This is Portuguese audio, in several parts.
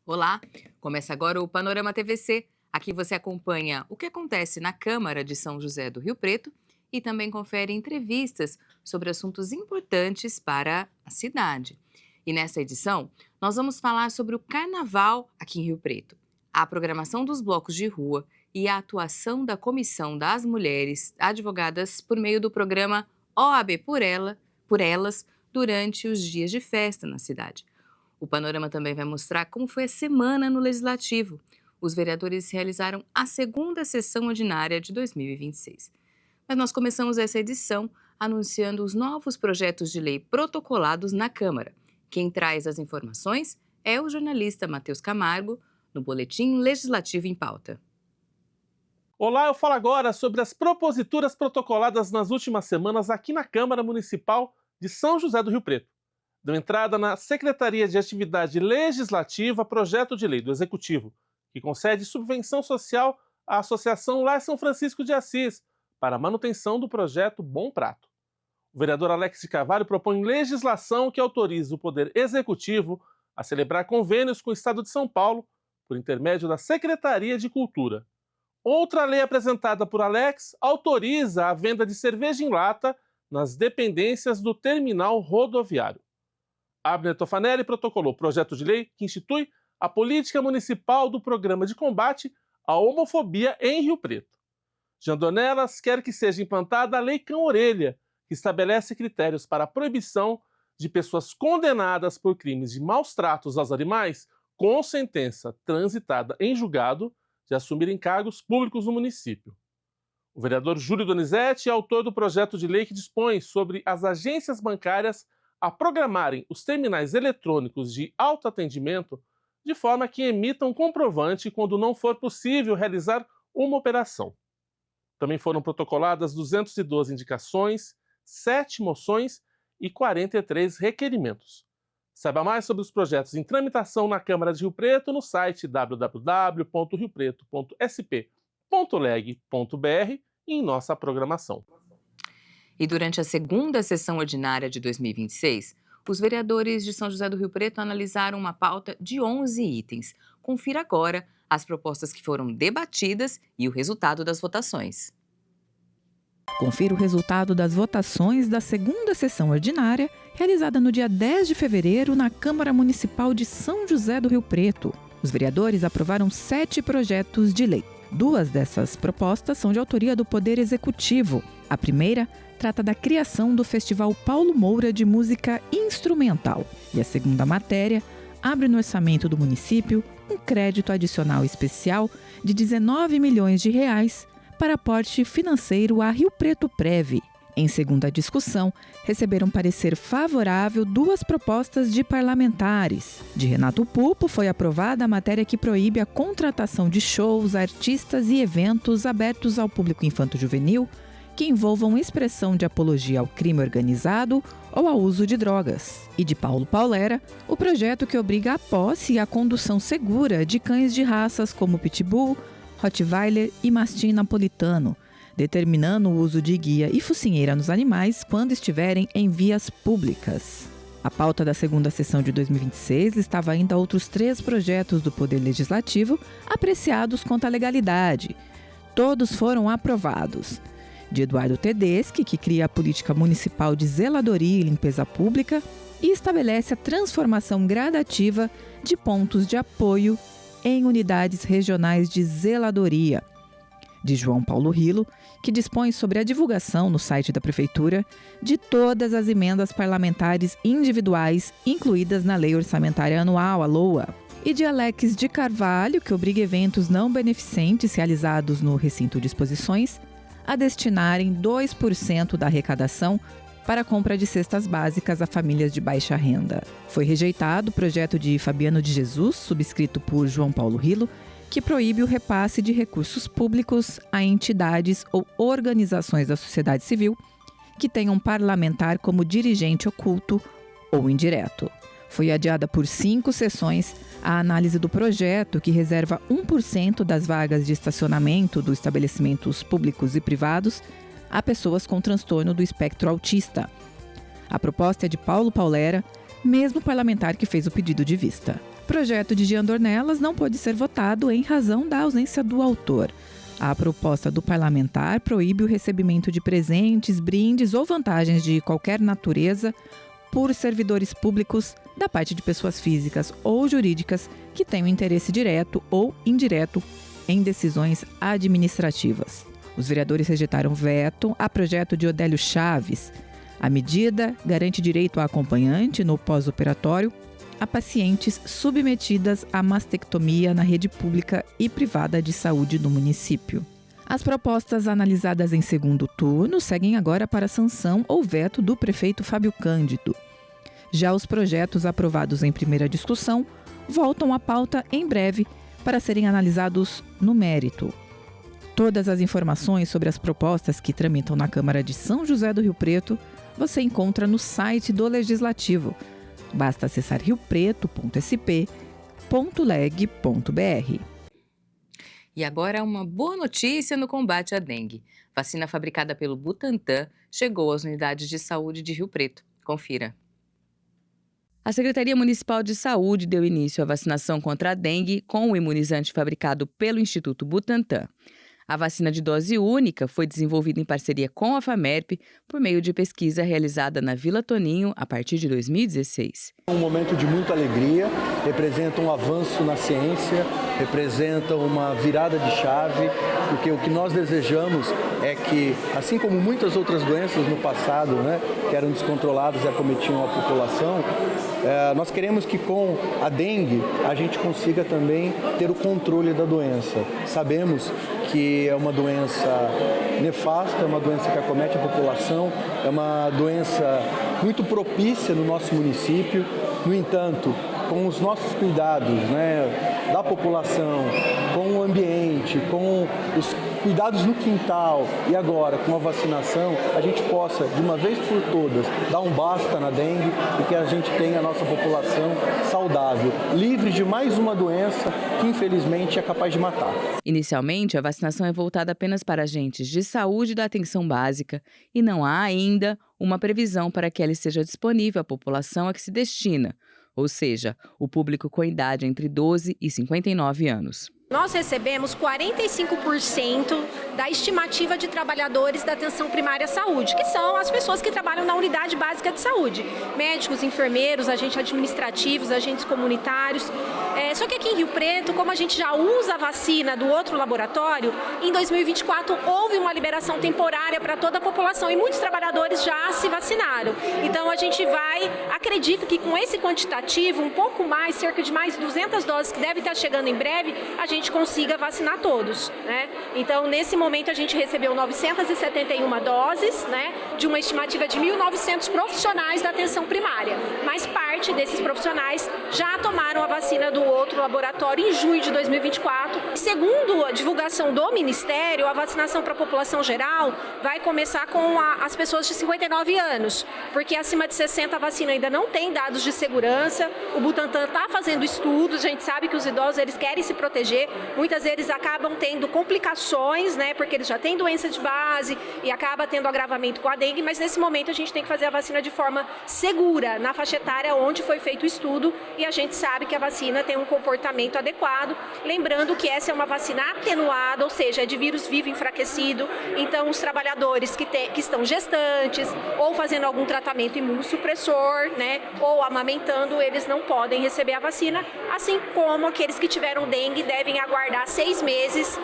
Olá, começa agora o Panorama TVC. Aqui você acompanha o que acontece na Câmara de São José do Rio Preto e também confere entrevistas sobre assuntos importantes para a cidade. E nessa edição, nós vamos falar sobre o Carnaval aqui em Rio Preto, a programação dos blocos de rua e a atuação da Comissão das Mulheres Advogadas por meio do programa OAB por Elas durante os dias de festa na cidade. O panorama também vai mostrar como foi a semana no Legislativo. Os vereadores realizaram a segunda sessão ordinária de 2026. Mas nós começamos essa edição anunciando os novos projetos de lei protocolados na Câmara. Quem traz as informações é o jornalista Matheus Camargo, no Boletim Legislativo em Pauta. Olá, eu falo agora sobre as proposituras protocoladas nas últimas semanas aqui na Câmara Municipal de São José do Rio Preto. Deu entrada na Secretaria de Atividade Legislativa projeto de lei do Executivo, que concede subvenção social à Associação Lar São Francisco de Assis para a manutenção do projeto Bom Prato. O vereador Alex de Carvalho propõe legislação que autoriza o Poder Executivo a celebrar convênios com o Estado de São Paulo por intermédio da Secretaria de Cultura. Outra lei apresentada por Alex autoriza a venda de cerveja em lata nas dependências do terminal rodoviário. Abner Tofanelli protocolou o projeto de lei que institui a política municipal do programa de combate à homofobia em Rio Preto. Jean Dornelas quer que seja implantada a Lei Cão-Orelha, que estabelece critérios para a proibição de pessoas condenadas por crimes de maus tratos aos animais com sentença transitada em julgado de assumirem cargos públicos no município. O vereador Júlio Donizete é autor do projeto de lei que dispõe sobre as agências bancárias a programarem os terminais eletrônicos de autoatendimento de forma que emitam comprovante quando não for possível realizar uma operação. Também foram protocoladas 212 indicações, 7 moções e 43 requerimentos. Saiba mais sobre os projetos em tramitação na Câmara de Rio Preto no site www.riopreto.sp.leg.br e em nossa programação. E durante a segunda sessão ordinária de 2026, os vereadores de São José do Rio Preto analisaram uma pauta de 11 itens. Confira agora as propostas que foram debatidas e o resultado das votações. Confira o resultado das votações da segunda sessão ordinária, realizada no dia 10 de fevereiro na Câmara Municipal de São José do Rio Preto. Os vereadores aprovaram 7 projetos de lei. 2 dessas propostas são de autoria do Poder Executivo. A primeira trata da criação do Festival Paulo Moura de Música Instrumental. E a segunda matéria abre no orçamento do município um crédito adicional especial de R$19 milhões para aporte financeiro à Rio Preto Prev. Em segunda discussão, receberam parecer favorável 2 propostas de parlamentares. De Renato Pupo foi aprovada a matéria que proíbe a contratação de shows, artistas e eventos abertos ao público infanto-juvenil que envolvam expressão de apologia ao crime organizado ou ao uso de drogas. E de Paulo Paulera, o projeto que obriga a posse e a condução segura de cães de raças como Pitbull, Rottweiler e Mastim Napolitano, determinando o uso de guia e focinheira nos animais quando estiverem em vias públicas. A pauta da segunda sessão de 2026 listava ainda outros 3 projetos do Poder Legislativo apreciados quanto à legalidade. Todos foram aprovados. De Eduardo Tedeschi, que cria a política municipal de zeladoria e limpeza pública e estabelece a transformação gradativa de pontos de apoio em unidades regionais de zeladoria. De João Paulo Rilo, que dispõe sobre a divulgação no site da Prefeitura de todas as emendas parlamentares individuais incluídas na Lei Orçamentária Anual, a LOA. E de Alex de Carvalho, que obriga eventos não beneficentes realizados no recinto de exposições a destinarem 2% da arrecadação para a compra de cestas básicas a famílias de baixa renda. Foi rejeitado o projeto de Fabiano de Jesus, subscrito por João Paulo Rilo, que proíbe o repasse de recursos públicos a entidades ou organizações da sociedade civil que tenham parlamentar como dirigente oculto ou indireto. Foi adiada por 5 sessões a análise do projeto que reserva 1% das vagas de estacionamento dos estabelecimentos públicos e privados a pessoas com transtorno do espectro autista. A proposta é de Paulo Paulera, mesmo parlamentar que fez o pedido de vista. projeto de Jean Dornelas não pôde ser votado em razão da ausência do autor. A proposta do parlamentar proíbe o recebimento de presentes, brindes ou vantagens de qualquer natureza por servidores públicos da parte de pessoas físicas ou jurídicas que tenham interesse direto ou indireto em decisões administrativas. Os vereadores rejeitaram veto a projeto de Odélio Chaves. A medida garante direito a acompanhante no pós-operatório a pacientes submetidas à mastectomia na rede pública e privada de saúde do município. As propostas analisadas em segundo turno seguem agora para sanção ou veto do prefeito Fábio Cândido. Já os projetos aprovados em primeira discussão voltam à pauta em breve para serem analisados no mérito. Todas as informações sobre as propostas que tramitam na Câmara de São José do Rio Preto você encontra no site do Legislativo. Basta acessar riopreto.sp.leg.br. E agora uma boa notícia no combate à dengue. Vacina fabricada pelo Butantan chegou às unidades de saúde de Rio Preto. Confira. A Secretaria Municipal de Saúde deu início à vacinação contra a dengue com o imunizante fabricado pelo Instituto Butantan. A vacina de dose única foi desenvolvida em parceria com a FAMERP por meio de pesquisa realizada na Vila Toninho a partir de 2016. Um momento de muita alegria, representa um avanço na ciência, representa uma virada de chave, porque o que nós desejamos é que, assim como muitas outras doenças no passado, que eram descontroladas e acometiam a população, nós queremos que com a dengue a gente consiga também ter o controle da doença. Sabemos que é uma doença nefasta, é uma doença que acomete a população, é uma doença muito propícia no nosso município. No entanto, com os nossos cuidados da população, com o ambiente, com os cuidados no quintal e agora com a vacinação, a gente possa, de uma vez por todas, dar um basta na dengue e que a gente tenha a nossa população saudável, livre de mais uma doença que infelizmente é capaz de matar. Inicialmente, a vacinação é voltada apenas para agentes de saúde da atenção básica e não há ainda uma previsão para que ela esteja disponível à população a que se destina, ou seja, o público com idade entre 12 e 59 anos. Nós recebemos 45% da estimativa de trabalhadores da atenção primária à saúde, que são as pessoas que trabalham na unidade básica de saúde. Médicos, enfermeiros, agentes administrativos, agentes comunitários. Só que aqui em Rio Preto, como a gente já usa a vacina do outro laboratório, em 2024 houve uma liberação temporária para toda a população e muitos trabalhadores já se vacinaram. Então a gente acredita que com esse quantitativo, um pouco mais, cerca de mais 200 doses que deve estar chegando em breve, a gente consiga vacinar todos. Então, nesse momento, a gente recebeu 971 doses, de uma estimativa de 1.900 profissionais da atenção primária. Mas parte desses profissionais já tomaram a vacina do outro laboratório em junho de 2024. Segundo a divulgação do Ministério, a vacinação para a população geral vai começar com as pessoas de 59 anos, porque acima de 60 a vacina ainda não tem dados de segurança. O Butantan está fazendo estudos, a gente sabe que os idosos eles querem se proteger, muitas vezes acabam tendo complicações, porque eles já têm doença de base e acaba tendo agravamento com a dengue, mas nesse momento a gente tem que fazer a vacina de forma segura, na faixa etária onde foi feito o estudo, e a gente sabe que a vacina tem um comportamento adequado, lembrando que essa é uma vacina atenuada, ou seja, é de vírus vivo enfraquecido, então os trabalhadores que estão gestantes ou fazendo algum tratamento imunossupressor, ou amamentando, eles não podem receber a vacina, assim como aqueles que tiveram dengue devem aguardar 6 meses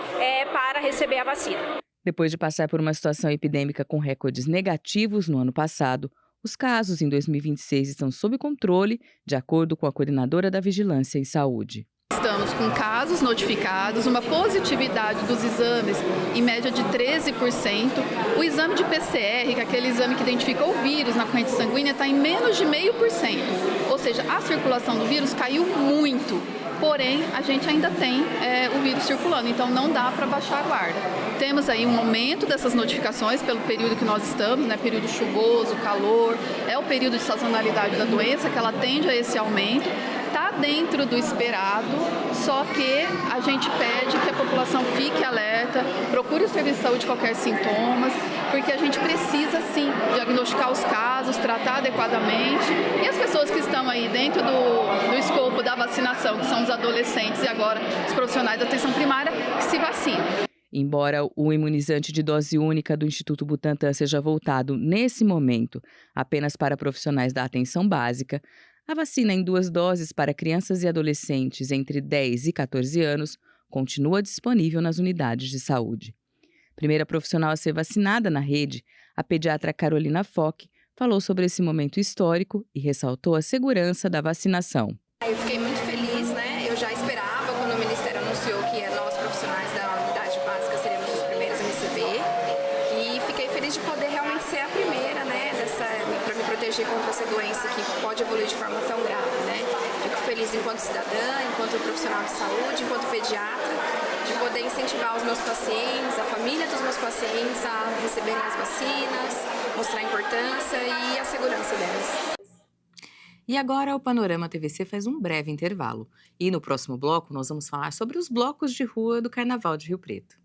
para receber a vacina. Depois de passar por uma situação epidêmica com recordes negativos no ano passado, os casos em 2026 estão sob controle, de acordo com a coordenadora da Vigilância em Saúde. Estamos com casos notificados, uma positividade dos exames em média de 13%. O exame de PCR, que é aquele exame que identifica o vírus na corrente sanguínea, está em menos de 0,5%. Ou seja, a circulação do vírus caiu muito. Porém, a gente ainda tem o vírus circulando, então não dá para baixar a guarda. Temos aí um aumento dessas notificações pelo período que nós estamos, período chuvoso, calor, é o período de sazonalidade da doença que ela tende a esse aumento. está dentro do esperado, só que a gente pede que a população fique alerta, procure o serviço de saúde qualquer sintomas, porque a gente precisa sim diagnosticar os casos, tratar adequadamente. E as pessoas que estão aí dentro do escopo da vacinação, que são os adolescentes e agora os profissionais da atenção primária, que se vacinem. Embora o imunizante de dose única do Instituto Butantan seja voltado, nesse momento, apenas para profissionais da atenção básica, a vacina em 2 doses para crianças e adolescentes entre 10 e 14 anos continua disponível nas unidades de saúde. Primeira profissional a ser vacinada na rede, a pediatra Carolina Fock falou sobre esse momento histórico e ressaltou a segurança da vacinação. Eu fiquei muito feliz, né? Eu já esperava quando o Ministério anunciou que nós, profissionais da unidade básica, seríamos os primeiros a receber. E fiquei feliz de poder realmente ser a primeira, né? Para me proteger contra essa doença que pode evoluir de forma tão grave, né? Fico feliz enquanto cidadã, enquanto profissional de saúde, enquanto pediatra, de poder incentivar os meus pacientes, a família dos meus pacientes a receberem as vacinas, mostrar a importância e a segurança delas. E agora o Panorama TVC faz um breve intervalo. E no próximo bloco nós vamos falar sobre os blocos de rua do Carnaval de Rio Preto.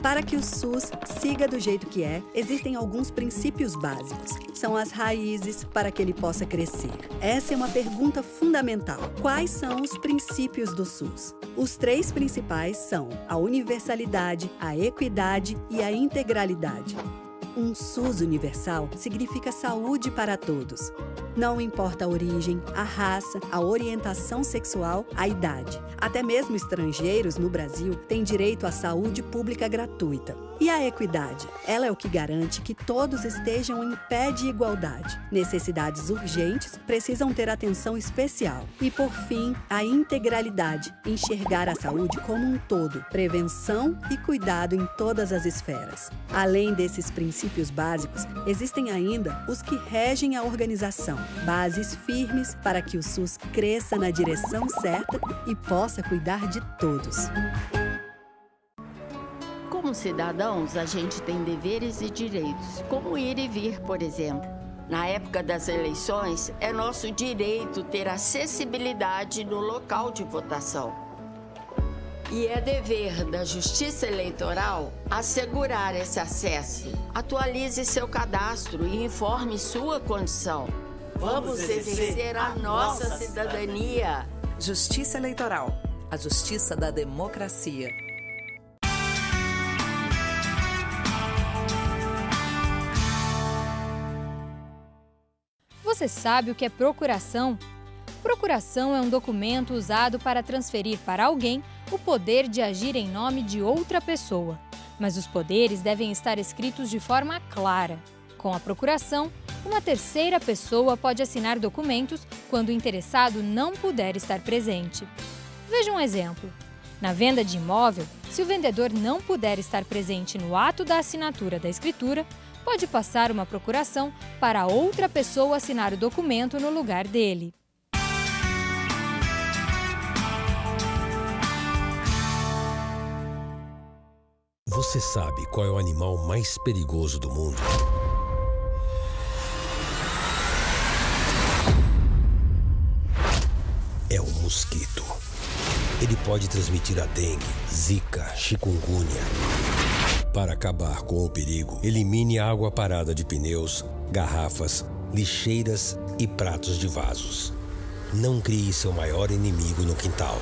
Para que o SUS siga do jeito que é, existem alguns princípios básicos. São as raízes para que ele possa crescer. Essa é uma pergunta fundamental. Quais são os princípios do SUS? Os 3 principais são a universalidade, a equidade e a integralidade. Um SUS universal significa saúde para todos. Não importa a origem, a raça, a orientação sexual, a idade. Até mesmo estrangeiros no Brasil têm direito à saúde pública gratuita. E a equidade? Ela é o que garante que todos estejam em pé de igualdade. Necessidades urgentes precisam ter atenção especial. E, por fim, a integralidade. Enxergar a saúde como um todo. Prevenção e cuidado em todas as esferas. Além desses princípios básicos, existem ainda os que regem a organização. Bases firmes para que o SUS cresça na direção certa e possa cuidar de todos. Como cidadãos, a gente tem deveres e direitos, como ir e vir, por exemplo. Na época das eleições, é nosso direito ter acessibilidade no local de votação. E é dever da Justiça Eleitoral assegurar esse acesso. Atualize seu cadastro e informe sua condição. Vamos exercer a nossa cidadania. Justiça Eleitoral, a justiça da democracia. Você sabe o que é procuração? Procuração é um documento usado para transferir para alguém o poder de agir em nome de outra pessoa. Mas os poderes devem estar escritos de forma clara. Com a procuração, uma terceira pessoa pode assinar documentos quando o interessado não puder estar presente. Veja um exemplo. Na venda de imóvel, se o vendedor não puder estar presente no ato da assinatura da escritura, pode passar uma procuração para outra pessoa assinar o documento no lugar dele. Você sabe qual é o animal mais perigoso do mundo? É o mosquito. Ele pode transmitir a dengue, zika, chikungunya. Para acabar com o perigo, elimine a água parada de pneus, garrafas, lixeiras e pratos de vasos. Não crie seu maior inimigo no quintal.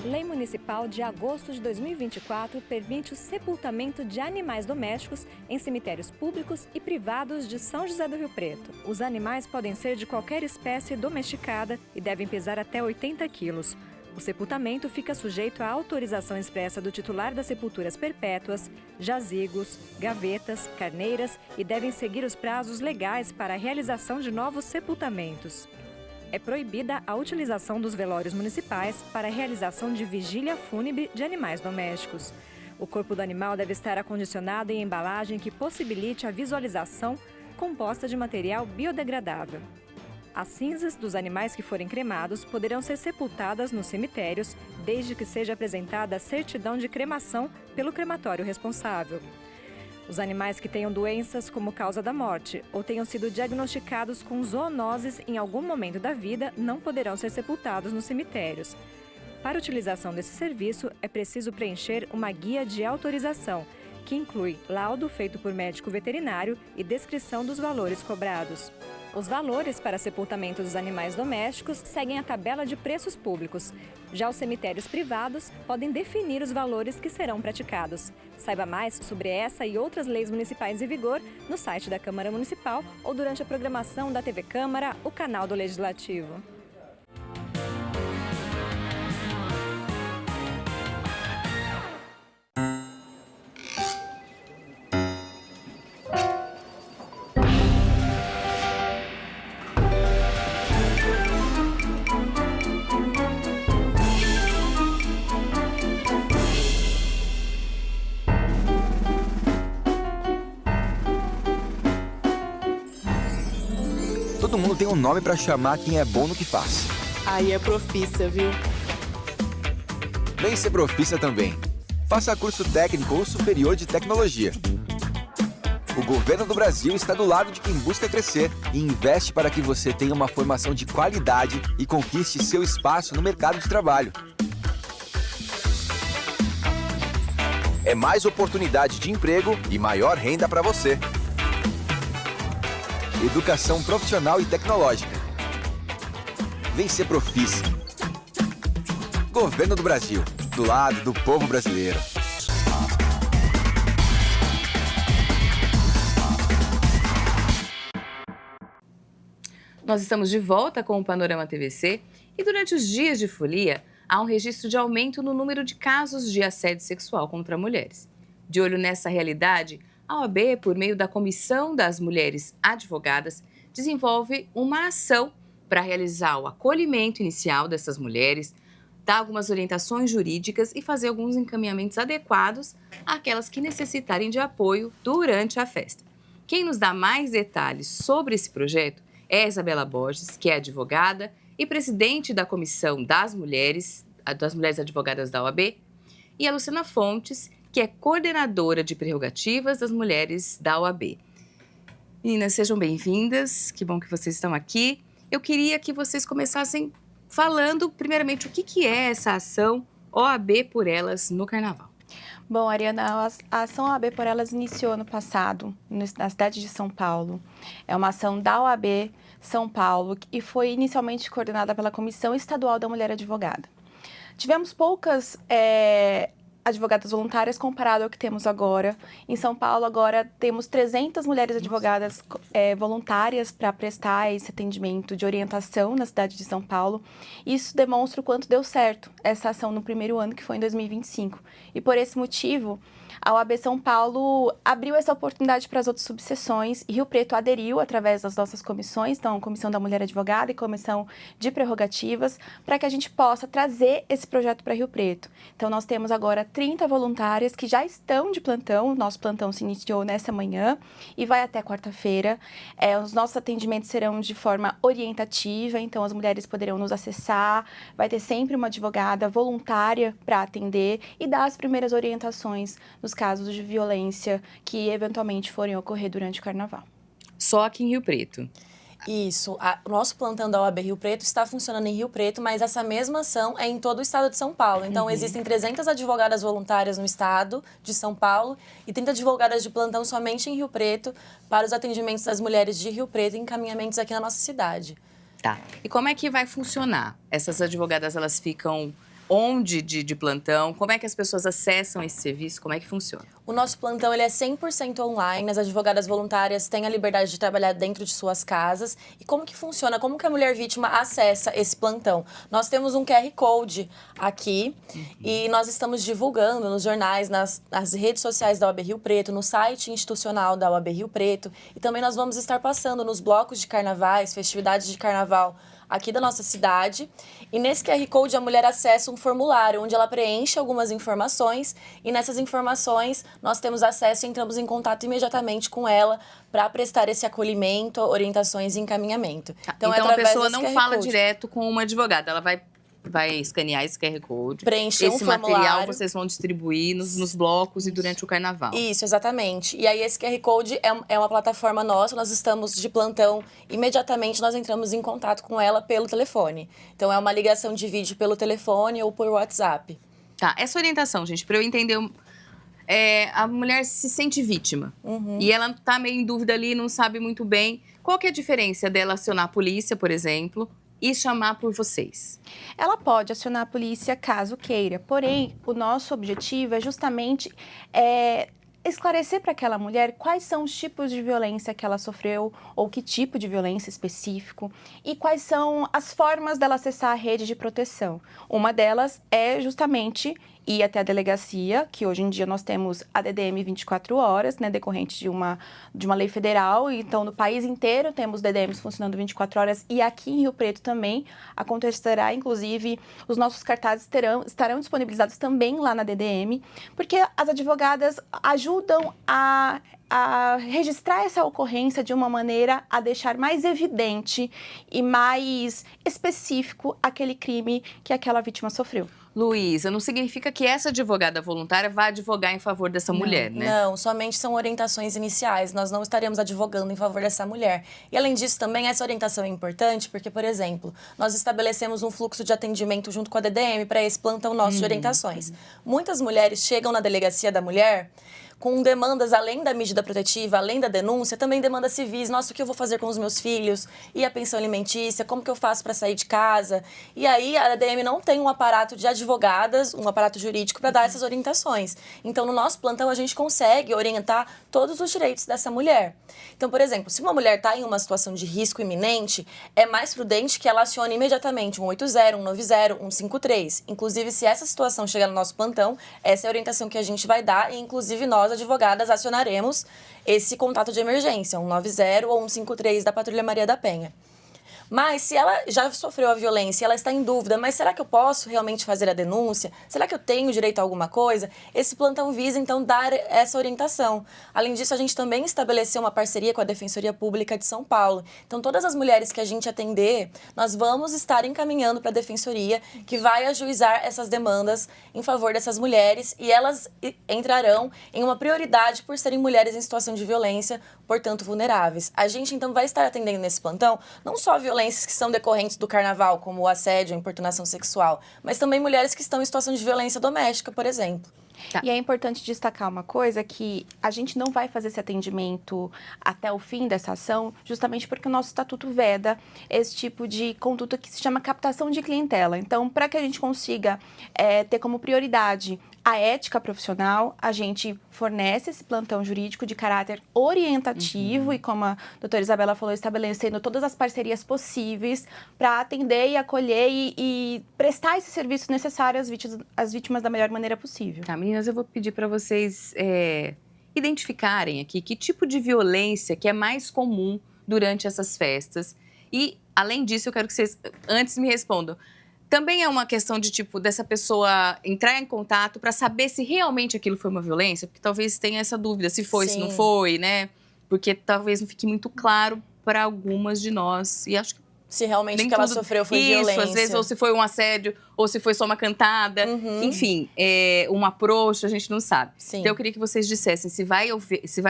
Lei Municipal de agosto de 2024 permite o sepultamento de animais domésticos em cemitérios públicos e privados de São José do Rio Preto. Os animais podem ser de qualquer espécie domesticada e devem pesar até 80 quilos. O sepultamento fica sujeito à autorização expressa do titular das sepulturas perpétuas, jazigos, gavetas, carneiras e devem seguir os prazos legais para a realização de novos sepultamentos. É proibida a utilização dos velórios municipais para a realização de vigília fúnebre de animais domésticos. O corpo do animal deve estar acondicionado em embalagem que possibilite a visualização composta de material biodegradável. As cinzas dos animais que forem cremados poderão ser sepultadas nos cemitérios, desde que seja apresentada a certidão de cremação pelo crematório responsável. Os animais que tenham doenças como causa da morte ou tenham sido diagnosticados com zoonoses em algum momento da vida não poderão ser sepultados nos cemitérios. Para a utilização desse serviço, é preciso preencher uma guia de autorização, que inclui laudo feito por médico veterinário e descrição dos valores cobrados. Os valores para sepultamento dos animais domésticos seguem a tabela de preços públicos. Já os cemitérios privados podem definir os valores que serão praticados. Saiba mais sobre essa e outras leis municipais em vigor no site da Câmara Municipal ou durante a programação da TV Câmara, o canal do Legislativo. Todo mundo tem um nome pra chamar quem é bom no que faz. Aí é profissa, viu? Vem ser profissa também. Faça curso técnico ou superior de tecnologia. O governo do Brasil está do lado de quem busca crescer e investe para que você tenha uma formação de qualidade e conquiste seu espaço no mercado de trabalho. É mais oportunidade de emprego e maior renda para você. Educação profissional e tecnológica. Vem ser profissa. Governo do Brasil, do lado do povo brasileiro. Nós estamos de volta com o Panorama TVC e durante os dias de folia há um registro de aumento no número de casos de assédio sexual contra mulheres. De olho nessa realidade, a OAB, por meio da Comissão das Mulheres Advogadas, desenvolve uma ação para realizar o acolhimento inicial dessas mulheres, dar algumas orientações jurídicas e fazer alguns encaminhamentos adequados àquelas que necessitarem de apoio durante a festa. Quem nos dá mais detalhes sobre esse projeto é a Isabela Borges, que é advogada e presidente da Comissão das Mulheres Advogadas da OAB, e a Luciana Fontes, que é coordenadora de prerrogativas das mulheres da OAB. Meninas, sejam bem-vindas, que bom que vocês estão aqui. Eu queria que vocês começassem falando, primeiramente, o que é essa ação OAB por Elas no Carnaval. Bom, Ariana, a ação OAB por Elas iniciou ano passado, na cidade de São Paulo. É uma ação da OAB São Paulo e foi inicialmente coordenada pela Comissão Estadual da Mulher Advogada. Tivemos poucas advogadas voluntárias comparado ao que temos agora. Em São Paulo, agora, temos 300 mulheres advogadas voluntárias para prestar esse atendimento de orientação na cidade de São Paulo. Isso demonstra o quanto deu certo essa ação no primeiro ano, que foi em 2025. E por esse motivo, a OAB São Paulo abriu essa oportunidade para as outras subseções e Rio Preto aderiu através das nossas comissões, então, Comissão da Mulher Advogada e Comissão de Prerrogativas, para que a gente possa trazer esse projeto para Rio Preto. Então, nós temos agora 30 voluntárias que já estão de plantão. O nosso plantão se iniciou nessa manhã e vai até quarta-feira. Os nossos atendimentos serão de forma orientativa, então as mulheres poderão nos acessar, vai ter sempre uma advogada voluntária para atender e dar as primeiras orientações nos casos de violência que eventualmente forem ocorrer durante o Carnaval. Só aqui em Rio Preto? Isso. O nosso plantão da OAB Rio Preto está funcionando em Rio Preto, mas essa mesma ação é em todo o estado de São Paulo. Então, existem 300 advogadas voluntárias no estado de São Paulo e 30 advogadas de plantão somente em Rio Preto para os atendimentos das mulheres de Rio Preto e encaminhamentos aqui na nossa cidade. Tá. E como é que vai funcionar? Essas advogadas, elas ficam onde de plantão? Como é que as pessoas acessam esse serviço? Como é que funciona? O nosso plantão ele é 100% online. As advogadas voluntárias têm a liberdade de trabalhar dentro de suas casas. E como que funciona? Como que a mulher vítima acessa esse plantão? Nós temos um QR Code aqui e nós estamos divulgando nos jornais, nas redes sociais da OAB Rio Preto, no site institucional da OAB Rio Preto. E também nós vamos estar passando nos blocos de carnavais, festividades de carnaval aqui da nossa cidade. E nesse QR Code a mulher acessa um formulário onde ela preenche algumas informações e nessas informações nós temos acesso e entramos em contato imediatamente com ela para prestar esse acolhimento, orientações e encaminhamento. Então é a através pessoa desse não QR fala Code. direto com uma advogada, ela vai escanear esse QR Code. Preencher esse um material formulário. vocês vão distribuir nos blocos e durante o carnaval. Isso, exatamente. E aí esse QR Code é uma plataforma nossa, nós estamos de plantão, imediatamente nós entramos em contato com ela pelo telefone. Então é uma ligação de vídeo pelo telefone ou por WhatsApp. Tá, essa orientação, gente, para eu entender, a mulher se sente vítima. E ela tá meio em dúvida ali, não sabe muito bem. Qual que é a diferença dela acionar a polícia, por exemplo, e chamar por vocês? Ela pode acionar a polícia caso queira, porém, o nosso objetivo é justamente esclarecer para aquela mulher quais são os tipos de violência que ela sofreu ou que tipo de violência específico e quais são as formas dela acessar a rede de proteção. Uma delas é justamente ir até a delegacia, que hoje em dia nós temos a DDM 24 horas, né, decorrente de uma lei federal. Então, no país inteiro temos DDMs funcionando 24 horas e aqui em Rio Preto também acontecerá, inclusive, os nossos cartazes estarão disponibilizados também lá na DDM, porque as advogadas ajudam a registrar essa ocorrência de uma maneira a deixar mais evidente e mais específico aquele crime que aquela vítima sofreu. Luísa, não significa que essa advogada voluntária vai advogar em favor dessa mulher, né? Não, somente são orientações iniciais. Nós não estaremos advogando em favor dessa mulher. E, além disso, também essa orientação é importante porque, por exemplo, nós estabelecemos um fluxo de atendimento junto com a DDM para esse plantão nosso de orientações. Muitas mulheres chegam na delegacia da mulher com demandas além da medida protetiva, além da denúncia, também demandas civis. Nossa, o que eu vou fazer com os meus filhos? E a pensão alimentícia? Como que eu faço para sair de casa? E aí a ADM não tem um aparato de advogadas, um aparato jurídico para dar essas orientações. Então, no nosso plantão, a gente consegue orientar todos os direitos dessa mulher. Então, por exemplo, se uma mulher está em uma situação de risco iminente, é mais prudente que ela acione imediatamente 180, 190, 153. Inclusive, se essa situação chegar no nosso plantão, essa é a orientação que a gente vai dar e, inclusive, nós, advogadas, acionaremos esse contato de emergência, 190 ou 153 da Patrulha Maria da Penha. Mas se ela já sofreu a violência, ela está em dúvida, mas será que eu posso realmente fazer a denúncia? Será que eu tenho direito a alguma coisa? Esse plantão visa, então, dar essa orientação. Além disso, a gente também estabeleceu uma parceria com a Defensoria Pública de São Paulo. Então, todas as mulheres que a gente atender, nós vamos estar encaminhando para a Defensoria, que vai ajuizar essas demandas em favor dessas mulheres e elas entrarão em uma prioridade por serem mulheres em situação de violência, portanto, vulneráveis. A gente, então, vai estar atendendo nesse plantão não só violências que são decorrentes do carnaval, como o assédio, a importunação sexual, mas também mulheres que estão em situação de violência doméstica, por exemplo. Tá. E é importante destacar uma coisa, que a gente não vai fazer esse atendimento até o fim dessa ação, justamente porque o nosso estatuto veda esse tipo de conduta que se chama captação de clientela. Então, para que a gente consiga ter como prioridade a ética profissional, a gente fornece esse plantão jurídico de caráter orientativo e, como a doutora Isabela falou, estabelecendo todas as parcerias possíveis para atender e acolher e prestar esse serviço necessário às vítimas da melhor maneira possível. Tá, meninas, eu vou pedir para vocês identificarem aqui que tipo de violência que é mais comum durante essas festas. E, além disso, eu quero que vocês, antes, me respondam. Também é uma questão de, tipo, dessa pessoa entrar em contato para saber se realmente aquilo foi uma violência, porque talvez tenha essa dúvida, se foi, se não foi, né? Porque talvez não fique muito claro para algumas de nós. E acho que se realmente o que ela sofreu foi violência. Às vezes, ou se foi um assédio, ou se foi só uma cantada. Enfim, uma approach, a gente não sabe. Sim. Então, eu queria que vocês dissessem se vai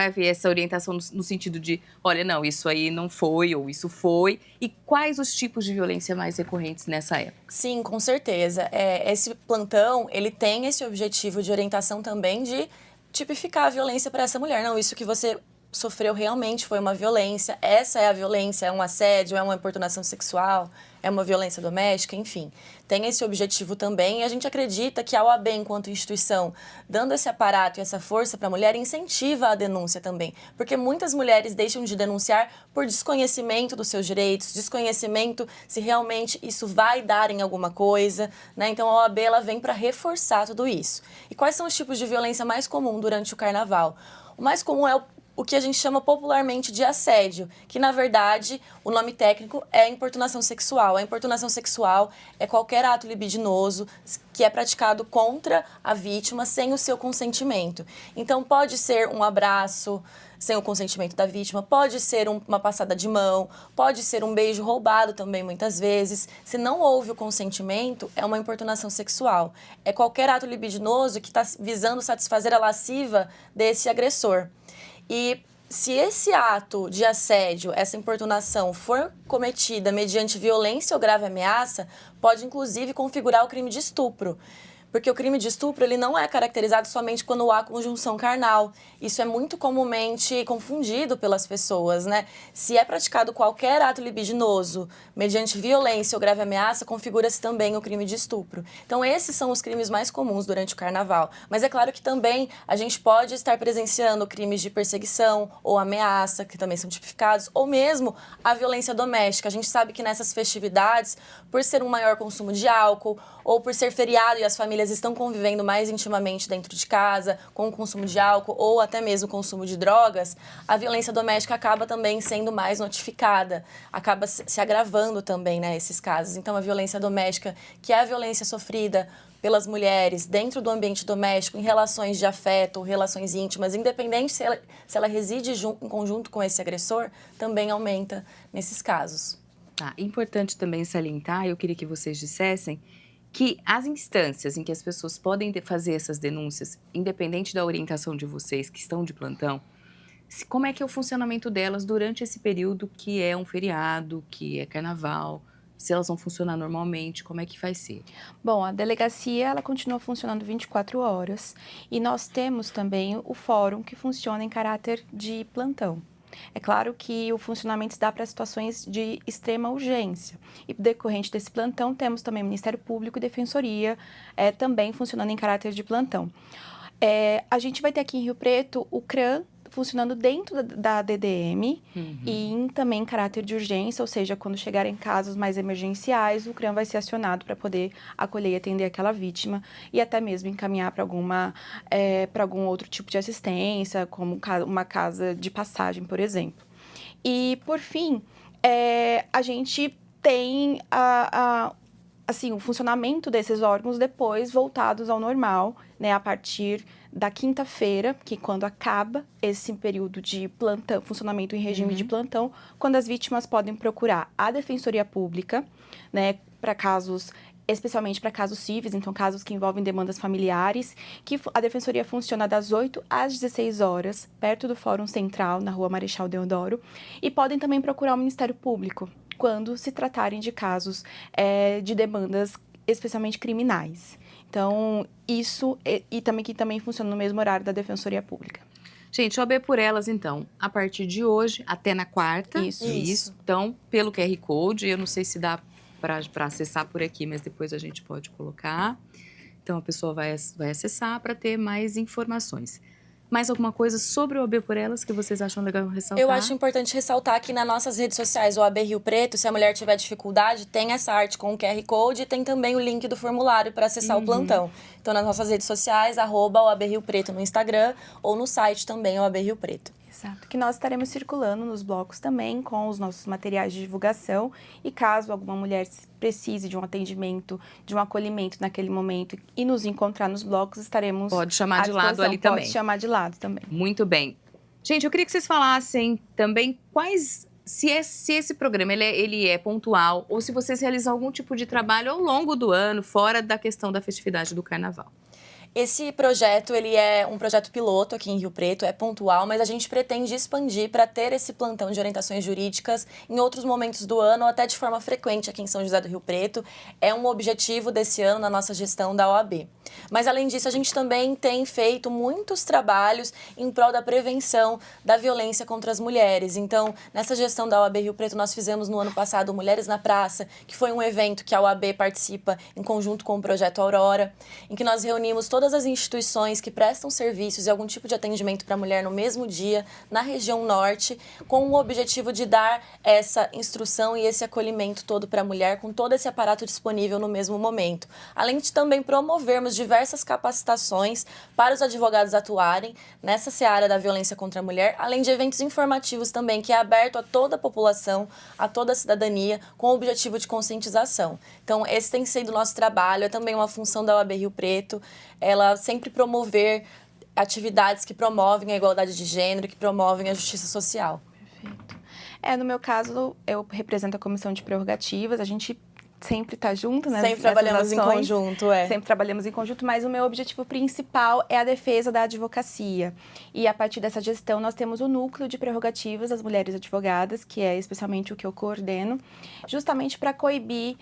haver essa orientação no sentido de, olha, não, isso aí não foi, ou isso foi. E quais os tipos de violência mais recorrentes nessa época? Sim, com certeza. Esse plantão, ele tem esse objetivo de orientação também de tipificar a violência para essa mulher. Não, isso que você sofreu realmente foi uma violência, essa é a violência, é um assédio, é uma importunação sexual, é uma violência doméstica, enfim. Tem esse objetivo também e a gente acredita que a OAB, enquanto instituição, dando esse aparato e essa força para a mulher, incentiva a denúncia também. Porque muitas mulheres deixam de denunciar por desconhecimento dos seus direitos, desconhecimento se realmente isso vai dar em alguma coisa, né? Então a OAB ela vem para reforçar tudo isso. E quais são os tipos de violência mais comum durante o carnaval? O mais comum é o que a gente chama popularmente de assédio, que na verdade o nome técnico é importunação sexual. A importunação sexual é qualquer ato libidinoso que é praticado contra a vítima sem o seu consentimento. Então pode ser um abraço sem o consentimento da vítima, pode ser uma passada de mão, pode ser um beijo roubado também muitas vezes. Se não houve o consentimento, é uma importunação sexual. É qualquer ato libidinoso que está visando satisfazer a lasciva desse agressor. E se esse ato de assédio, essa importunação for cometida mediante violência ou grave ameaça, pode inclusive configurar o crime de estupro. Porque o crime de estupro ele não é caracterizado somente quando há conjunção carnal. Isso é muito comumente confundido pelas pessoas, né? Se é praticado qualquer ato libidinoso mediante violência ou grave ameaça, configura-se também o crime de estupro. Então, esses são os crimes mais comuns durante o carnaval. Mas é claro que também a gente pode estar presenciando crimes de perseguição ou ameaça, que também são tipificados, ou mesmo a violência doméstica. A gente sabe que nessas festividades, por ser um maior consumo de álcool, ou por ser feriado e as famílias estão convivendo mais intimamente dentro de casa, com o consumo de álcool ou até mesmo o consumo de drogas, a violência doméstica acaba também sendo mais notificada, acaba se agravando também, né, esses casos. Então, a violência doméstica, que é a violência sofrida pelas mulheres dentro do ambiente doméstico, em relações de afeto, relações íntimas, independente se ela reside em conjunto com esse agressor, também aumenta nesses casos. Tá, importante também salientar, eu queria que vocês dissessem, que as instâncias em que as pessoas podem fazer essas denúncias, independente da orientação de vocês que estão de plantão, como é que é o funcionamento delas durante esse período que é um feriado, que é carnaval, se elas vão funcionar normalmente, como é que vai ser? Bom, a delegacia ela continua funcionando 24 horas e nós temos também o fórum que funciona em caráter de plantão. É claro que o funcionamento se dá para situações de extrema urgência. E decorrente desse plantão, temos também o Ministério Público e Defensoria também funcionando em caráter de plantão. A gente vai ter aqui em Rio Preto o CRAM funcionando dentro da DDM e também em caráter de urgência, ou seja, quando chegarem casos mais emergenciais, o CRAM vai ser acionado para poder acolher e atender aquela vítima e até mesmo encaminhar para algum outro tipo de assistência, como uma casa de passagem, por exemplo. E, por fim, a gente tem assim, o funcionamento desses órgãos depois voltados ao normal, né, a partir da quinta-feira, que quando acaba esse período de plantão, funcionamento em regime de plantão, quando as vítimas podem procurar a Defensoria Pública, né, para casos, especialmente para casos cíveis, então casos que envolvem demandas familiares, que a Defensoria funciona das 8 às 16 horas, perto do Fórum Central, na Rua Marechal Deodoro, e podem também procurar o Ministério Público, quando se tratarem de casos de demandas especialmente criminais. Então, isso que também funciona no mesmo horário da Defensoria Pública. Gente, OAB por Elas, então, a partir de hoje até na quarta. Isso. Então, pelo QR Code, eu não sei se dá para acessar por aqui, mas depois a gente pode colocar. Então, a pessoa vai acessar para ter mais informações. Mais alguma coisa sobre o OAB por Elas que vocês acham legal ressaltar? Eu acho importante ressaltar que nas nossas redes sociais, o OAB Rio Preto, se a mulher tiver dificuldade, tem essa arte com o QR Code e tem também o link do formulário para acessar o plantão. Então, nas nossas redes sociais, @OAB Rio Preto no Instagram ou no site também, OAB Rio Preto. Exato, que nós estaremos circulando nos blocos também com os nossos materiais de divulgação e caso alguma mulher precise de um atendimento, de um acolhimento naquele momento e nos encontrar nos blocos, estaremos Pode chamar de lado ali também. Pode chamar de lado também. Muito bem. Gente, eu queria que vocês falassem também se esse programa ele é pontual ou se vocês realizam algum tipo de trabalho ao longo do ano, fora da questão da festividade do Carnaval. Esse projeto, ele é um projeto piloto aqui em Rio Preto, é pontual, mas a gente pretende expandir para ter esse plantão de orientações jurídicas em outros momentos do ano, ou até de forma frequente aqui em São José do Rio Preto. É um objetivo desse ano na nossa gestão da OAB. Mas, além disso, a gente também tem feito muitos trabalhos em prol da prevenção da violência contra as mulheres. Então, nessa gestão da OAB Rio Preto, nós fizemos no ano passado Mulheres na Praça, que foi um evento que a OAB participa em conjunto com o Projeto Aurora, em que nós reunimos todas todas as instituições que prestam serviços e algum tipo de atendimento para a mulher no mesmo dia, na região norte, com o objetivo de dar essa instrução e esse acolhimento todo para a mulher, com todo esse aparato disponível no mesmo momento. Além de também promovermos diversas capacitações para os advogados atuarem nessa seara da violência contra a mulher, além de eventos informativos também, que é aberto a toda a população, a toda a cidadania, com o objetivo de conscientização. Então, esse tem sido o nosso trabalho, é também uma função da OAB Rio Preto, ela sempre promover atividades que promovem a igualdade de gênero, que promovem a justiça social. Perfeito. No meu caso, eu represento a Comissão de Prerrogativas, a gente sempre está junto, né? Sempre trabalhamos em conjunto, Sempre trabalhamos em conjunto, mas o meu objetivo principal é a defesa da advocacia. E a partir dessa gestão, nós temos o núcleo de prerrogativas das mulheres advogadas, que é especialmente o que eu coordeno, justamente para coibir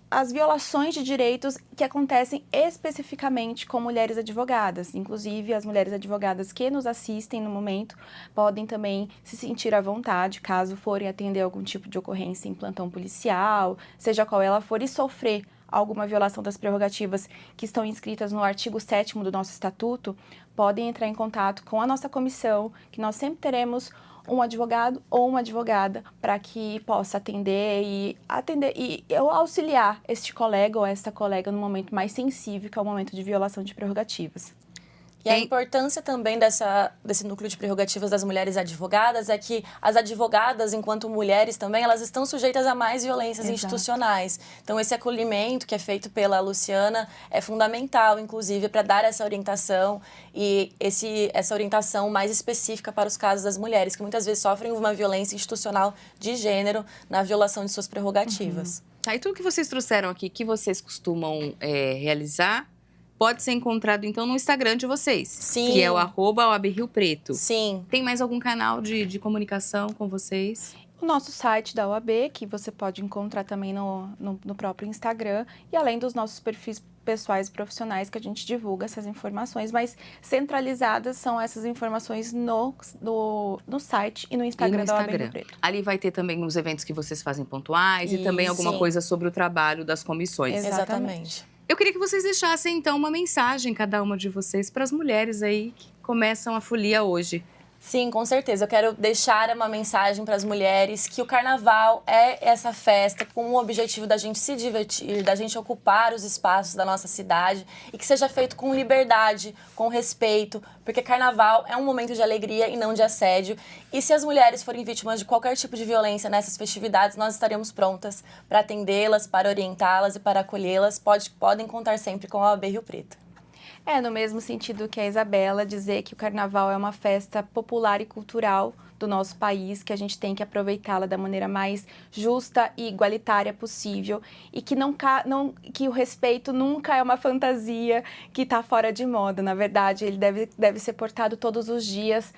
as violações de direitos que acontecem especificamente com mulheres advogadas. Inclusive, as mulheres advogadas que nos assistem no momento podem também se sentir à vontade, caso forem atender algum tipo de ocorrência em plantão policial, seja qual ela for, e sofrer alguma violação das prerrogativas que estão inscritas no artigo 7º do nosso estatuto, podem entrar em contato com a nossa comissão, que nós sempre teremos um advogado ou uma advogada para que possa atender e auxiliar este colega ou esta colega no momento mais sensível, que é o momento de violação de prerrogativas. E a importância também desse núcleo de prerrogativas das mulheres advogadas é que as advogadas, enquanto mulheres também, elas estão sujeitas a mais violências institucionais. Então, esse acolhimento que é feito pela Luciana é fundamental, inclusive, para dar essa orientação e essa orientação mais específica para os casos das mulheres, que muitas vezes sofrem uma violência institucional de gênero na violação de suas prerrogativas. E tudo que vocês trouxeram aqui, que vocês costumam realizar, pode ser encontrado, então, no Instagram de vocês. Sim. Que é o @OAB Rio Preto. Sim. Tem mais algum canal de comunicação com vocês? O nosso site da OAB, que você pode encontrar também no próprio Instagram, e além dos nossos perfis pessoais e profissionais que a gente divulga essas informações, mas centralizadas são essas informações no site e no Instagram da OAB Rio Preto. Ali vai ter também os eventos que vocês fazem pontuais e também alguma coisa sobre o trabalho das comissões. Exatamente. Eu queria que vocês deixassem, então, uma mensagem, cada uma de vocês, para as mulheres aí que começam a folia hoje. Sim, com certeza. Eu quero deixar uma mensagem para as mulheres que o carnaval é essa festa com o objetivo da gente se divertir, da gente ocupar os espaços da nossa cidade e que seja feito com liberdade, com respeito, porque carnaval é um momento de alegria e não de assédio. E se as mulheres forem vítimas de qualquer tipo de violência nessas festividades, nós estaremos prontas para atendê-las, para orientá-las e para acolhê-las. Podem contar sempre com a OAB Rio Preto. No mesmo sentido que a Isabela, dizer que o carnaval é uma festa popular e cultural do nosso país, que a gente tem que aproveitá-la da maneira mais justa e igualitária possível e que, que o respeito nunca é uma fantasia que está fora de moda. Na verdade, ele deve ser portado todos os dias,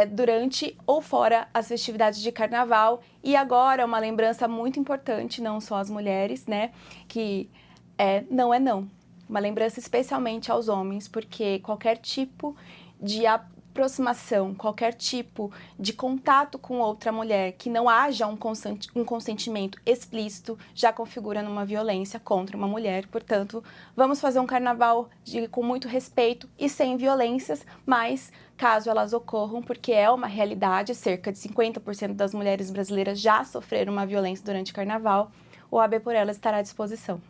durante ou fora as festividades de carnaval. E agora, uma lembrança muito importante, não só às mulheres, né, que não é não. Uma lembrança especialmente aos homens, porque qualquer tipo de aproximação, qualquer tipo de contato com outra mulher que não haja um consentimento explícito já configura numa violência contra uma mulher. Portanto, vamos fazer um carnaval com muito respeito e sem violências, mas caso elas ocorram, porque é uma realidade, cerca de 50% das mulheres brasileiras já sofreram uma violência durante o carnaval, o OAB por Elas estará à disposição.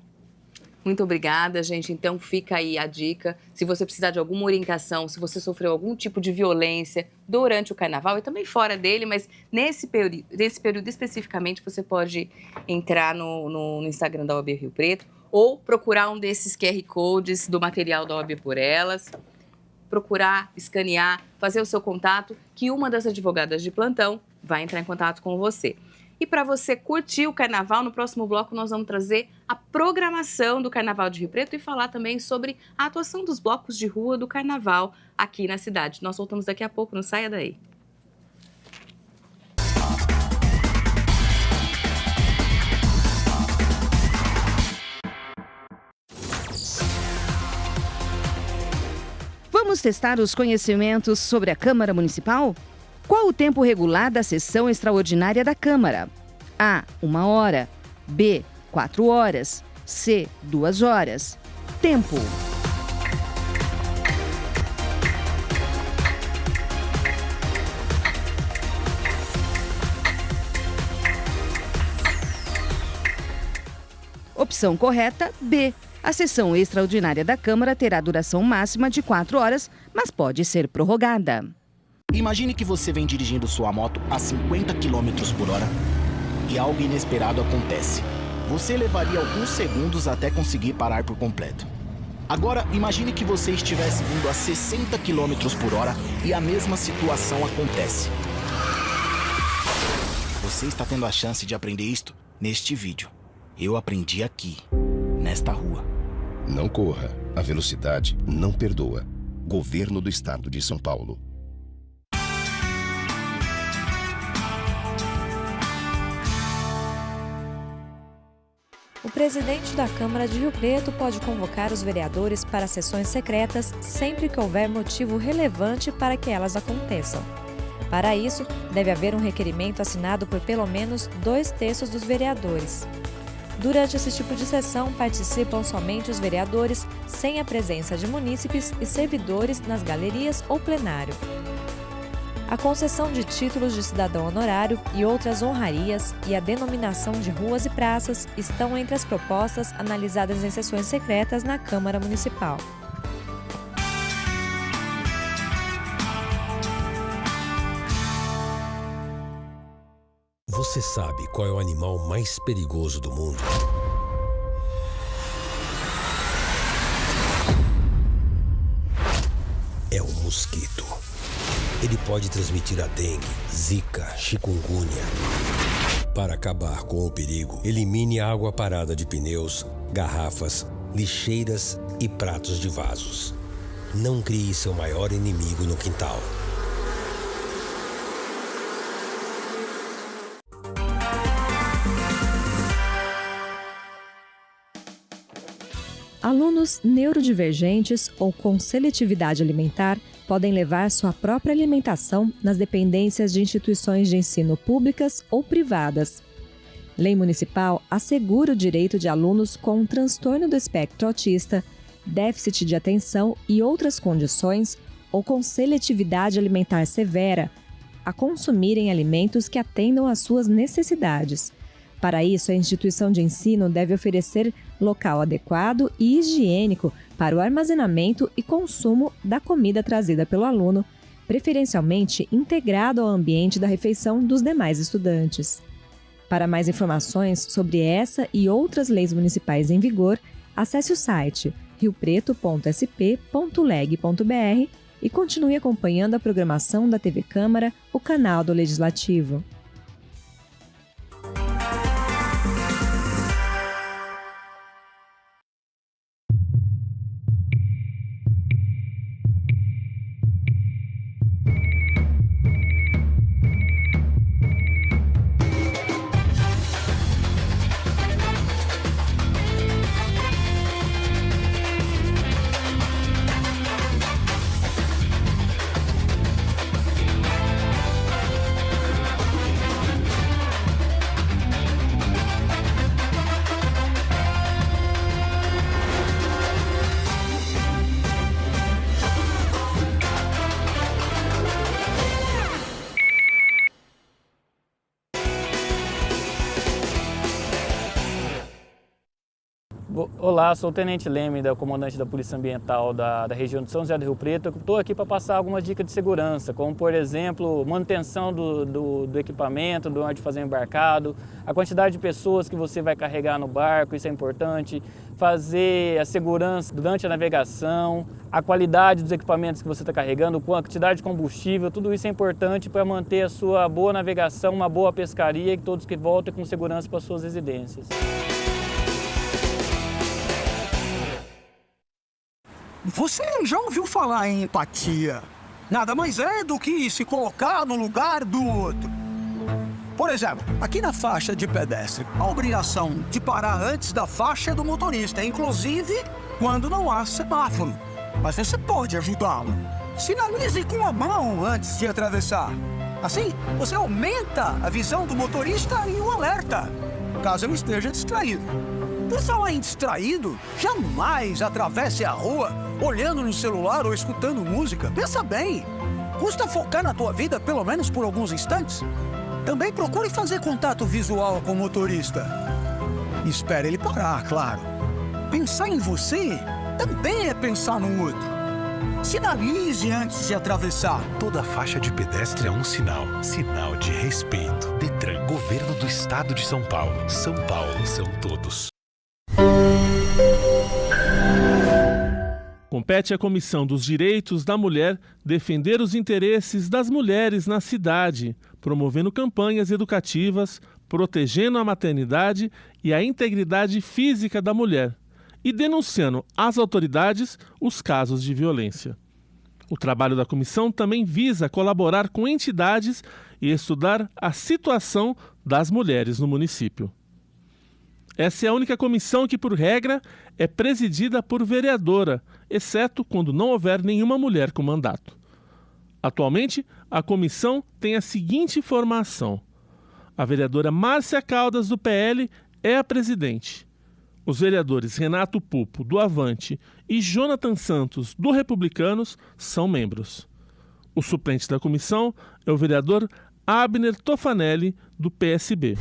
Muito obrigada, gente. Então, fica aí a dica. Se você precisar de alguma orientação, se você sofreu algum tipo de violência durante o carnaval e também fora dele, mas nesse período especificamente, você pode entrar no Instagram da OAB Rio Preto ou procurar um desses QR Codes do material da OAB por Elas, procurar, escanear, fazer o seu contato, que uma das advogadas de plantão vai entrar em contato com você. E para você curtir o carnaval, no próximo bloco nós vamos trazer a programação do Carnaval de Rio Preto e falar também sobre a atuação dos blocos de rua do carnaval aqui na cidade. Nós voltamos daqui a pouco, não saia daí. Vamos testar os conhecimentos sobre a Câmara Municipal? Qual o tempo regular da sessão extraordinária da Câmara? A, 1 hora. B, 4 horas. C, 2 horas. Tempo. Opção correta, B. A sessão extraordinária da Câmara terá duração máxima de 4 horas, mas pode ser prorrogada. Imagine que você vem dirigindo sua moto a 50 km por hora e algo inesperado acontece. Você levaria alguns segundos até conseguir parar por completo. Agora, imagine que você estivesse vindo a 60 km por hora e a mesma situação acontece. Você está tendo a chance de aprender isto neste vídeo. Eu aprendi aqui, nesta rua. Não corra. A velocidade não perdoa. Governo do Estado de São Paulo. O presidente da Câmara de Rio Preto pode convocar os vereadores para sessões secretas sempre que houver motivo relevante para que elas aconteçam. Para isso, deve haver um requerimento assinado por pelo menos 2/3 dos vereadores. Durante esse tipo de sessão, participam somente os vereadores, sem a presença de munícipes e servidores nas galerias ou plenário. A concessão de títulos de cidadão honorário e outras honrarias e a denominação de ruas e praças estão entre as propostas analisadas em sessões secretas na Câmara Municipal. Você sabe qual é o animal mais perigoso do mundo? É o mosquito. Ele pode transmitir a dengue, zika, chikungunya. Para acabar com o perigo, elimine a água parada de pneus, garrafas, lixeiras e pratos de vasos. Não crie seu maior inimigo no quintal. Alunos neurodivergentes ou com seletividade alimentar podem levar sua própria alimentação nas dependências de instituições de ensino públicas ou privadas. Lei municipal assegura o direito de alunos com um transtorno do espectro autista, déficit de atenção e outras condições ou com seletividade alimentar severa a consumirem alimentos que atendam às suas necessidades. Para isso, a instituição de ensino deve oferecer local adequado e higiênico para o armazenamento e consumo da comida trazida pelo aluno, preferencialmente integrado ao ambiente da refeição dos demais estudantes. Para mais informações sobre essa e outras leis municipais em vigor, acesse o site riopreto.sp.leg.br e continue acompanhando a programação da TV Câmara, o canal do Legislativo. Olá, sou o Tenente Leme, comandante da Polícia Ambiental da região de São José do Rio Preto. Estou aqui para passar algumas dicas de segurança, como, por exemplo, manutenção do equipamento, do onde fazer o embarcado, a quantidade de pessoas que você vai carregar no barco, isso é importante, fazer a segurança durante a navegação, a qualidade dos equipamentos que você está carregando, a quantidade de combustível, tudo isso é importante para manter a sua boa navegação, uma boa pescaria e que todos que voltem com segurança para suas residências. Você já ouviu falar em empatia? Nada mais é do que se colocar no lugar do outro. Por exemplo, aqui na faixa de pedestre, a obrigação de parar antes da faixa é do motorista, inclusive quando não há semáforo. Mas você pode ajudá-lo. Sinalize com a mão antes de atravessar. Assim, você aumenta a visão do motorista e o alerta, caso ele esteja distraído. Por falar em distraído, jamais atravesse a rua olhando no celular ou escutando música. Pensa bem, custa focar na tua vida pelo menos por alguns instantes? Também procure fazer contato visual com o motorista. Espere ele parar, claro. Pensar em você também é pensar no outro. Sinalize antes de atravessar. Toda faixa de pedestre é um sinal. Sinal de respeito. Detran, Governo do Estado de São Paulo. São Paulo são todos. Compete à Comissão dos Direitos da Mulher defender os interesses das mulheres na cidade, promovendo campanhas educativas, protegendo a maternidade e a integridade física da mulher e denunciando às autoridades os casos de violência. O trabalho da comissão também visa colaborar com entidades e estudar a situação das mulheres no município. Essa é a única comissão que, por regra, é presidida por vereadora, exceto quando não houver nenhuma mulher com mandato. Atualmente, a comissão tem a seguinte formação: a vereadora Márcia Caldas, do PL, é a presidente. Os vereadores Renato Pupo, do Avante, e Jonathan Santos, do Republicanos, são membros. O suplente da comissão é o vereador Abner Tofanelli, do PSB.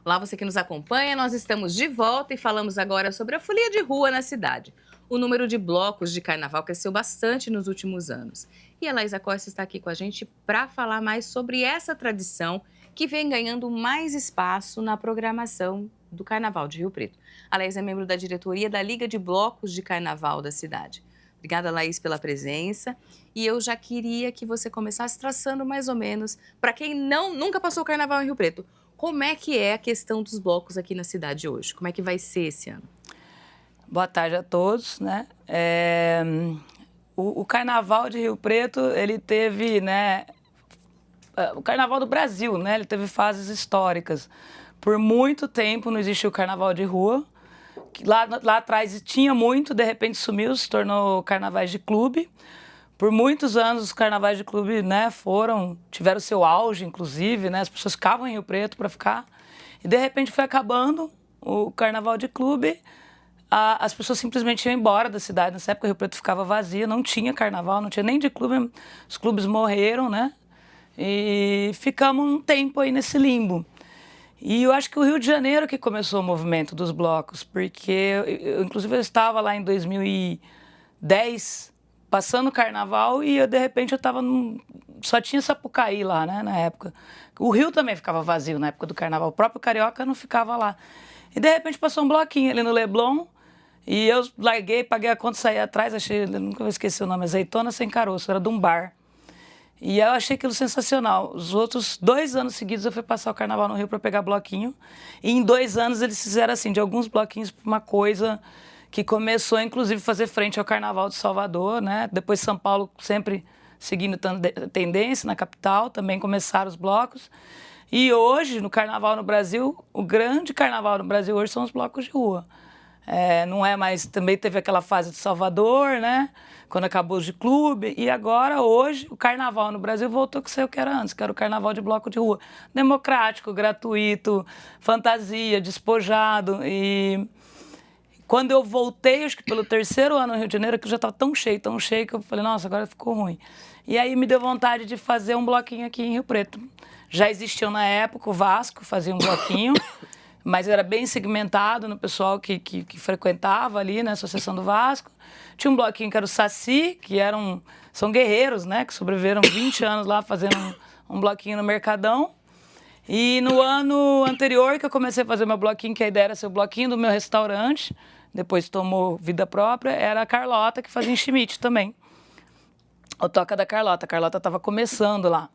Olá, você que nos acompanha, nós estamos de volta e falamos agora sobre a folia de rua na cidade. O número de blocos de carnaval cresceu bastante nos últimos anos. E a Laísa Costa está aqui com a gente para falar mais sobre essa tradição que vem ganhando mais espaço na programação do Carnaval de Rio Preto. A Laís é membro da diretoria da Liga de Blocos de Carnaval da cidade. Obrigada, Laís, pela presença. E eu já queria que você começasse traçando mais ou menos, para quem nunca passou o Carnaval em Rio Preto, como é que é a questão dos blocos aqui na cidade hoje? Como é que vai ser esse ano? Boa tarde a todos, né? O Carnaval de Rio Preto, ele teve, né? O Carnaval do Brasil, né? Ele teve fases históricas. Por muito tempo não existiu o Carnaval de rua. Lá atrás tinha muito, de repente sumiu, se tornou carnavais de clube. Por muitos anos os carnavais de clube, né, tiveram seu auge, inclusive, né? As pessoas ficavam em Rio Preto para ficar. E de repente foi acabando o carnaval de clube. As pessoas simplesmente iam embora da cidade. Nessa época, Rio Preto ficava vazia, não tinha carnaval, não tinha nem de clube. Os clubes morreram, né? E ficamos um tempo aí nesse limbo. E eu acho que o Rio de Janeiro que começou o movimento dos blocos, porque, inclusive, eu estava lá em 2010, passando o carnaval, e de repente eu estava só tinha Sapucaí lá, né, na época. O Rio também ficava vazio na época do carnaval, o próprio Carioca não ficava lá. E de repente passou um bloquinho ali no Leblon, e eu larguei, paguei a conta, saí atrás, nunca vou esquecer o nome, Azeitona Sem Caroço, era de um bar. E eu achei aquilo sensacional. Os outros 2 anos seguidos eu fui passar o carnaval no Rio para pegar bloquinho, e em 2 anos eles fizeram assim, de alguns bloquinhos para uma coisa que começou, inclusive, a fazer frente ao Carnaval de Salvador, né? Depois São Paulo sempre seguindo tendência, na capital também começaram os blocos. E hoje, no Carnaval no Brasil, o grande Carnaval no Brasil hoje são os blocos de rua. Não é mais, também teve aquela fase de Salvador, né? Quando acabou os de clube, e agora, hoje, o Carnaval no Brasil voltou a ser o que era antes, que era o Carnaval de bloco de rua. Democrático, gratuito, fantasia, despojado, e quando eu voltei, acho que pelo 3º ano no Rio de Janeiro, que já estava tão cheio, que eu falei, nossa, agora ficou ruim. E aí me deu vontade de fazer um bloquinho aqui em Rio Preto. Já existiam na época, o Vasco fazia um bloquinho, mas era bem segmentado no pessoal que frequentava ali, na Associação do Vasco. Tinha um bloquinho que era o Saci, que são guerreiros, né, que sobreviveram 20 anos lá fazendo um bloquinho no Mercadão. E no ano anterior que eu comecei a fazer meu bloquinho, que a ideia era ser o bloquinho do meu restaurante, depois tomou vida própria, era a Carlota, que fazia em Schmidt também. O Toca da Carlota. A Carlota estava começando lá.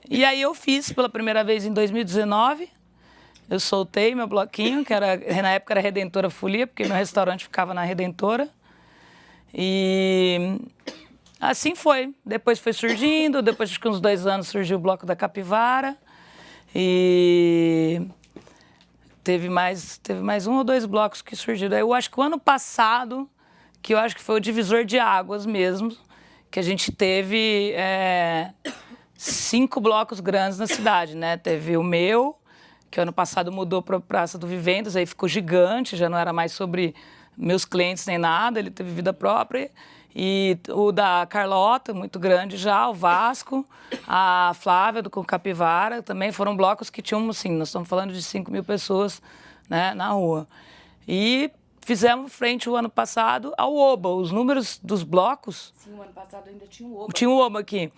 E aí eu fiz pela primeira vez em 2019. Eu soltei meu bloquinho, que na época era Redentora Folia, porque meu restaurante ficava na Redentora. E assim foi. Depois foi surgindo, depois de uns 2 anos surgiu o Bloco da Capivara. E teve mais 1 ou 2 blocos que surgiram. Eu acho que o ano passado, que eu acho que foi o divisor de águas mesmo, que a gente teve 5 blocos grandes na cidade, né? Teve o meu, que ano passado mudou para a Praça do Vivendas, aí ficou gigante, já não era mais sobre meus clientes nem nada, ele teve vida própria. E o da Carlota, muito grande já, o Vasco, a Flávia do Capivara, também foram blocos que tinham, assim, nós estamos falando de 5.000 pessoas, né, na rua. E fizemos frente o ano passado ao Oba. Os números dos blocos... Sim, o ano passado ainda tinha o Oba. Tinha o Oba aqui.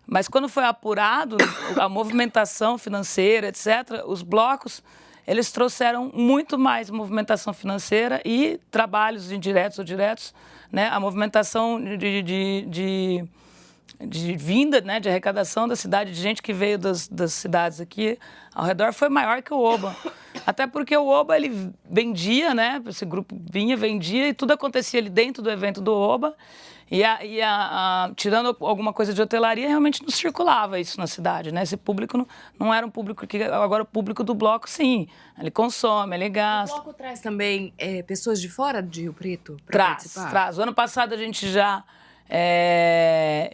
Mas quando foi apurado a movimentação financeira, etc., os blocos, eles trouxeram muito mais movimentação financeira e trabalhos indiretos ou diretos, né? A movimentação de vinda, né, de arrecadação da cidade, de gente que veio das cidades aqui ao redor, foi maior que o Oba. Até porque o Oba, ele vendia, né? Esse grupo vinha, vendia, e tudo acontecia ali dentro do evento do Oba. E tirando alguma coisa de hotelaria, realmente não circulava isso na cidade, né? Esse público não era um público que... Agora, o público do bloco, sim. Ele consome, ele gasta. O bloco traz também pessoas de fora de Rio Preto para participar? Traz. O ano passado, a gente já...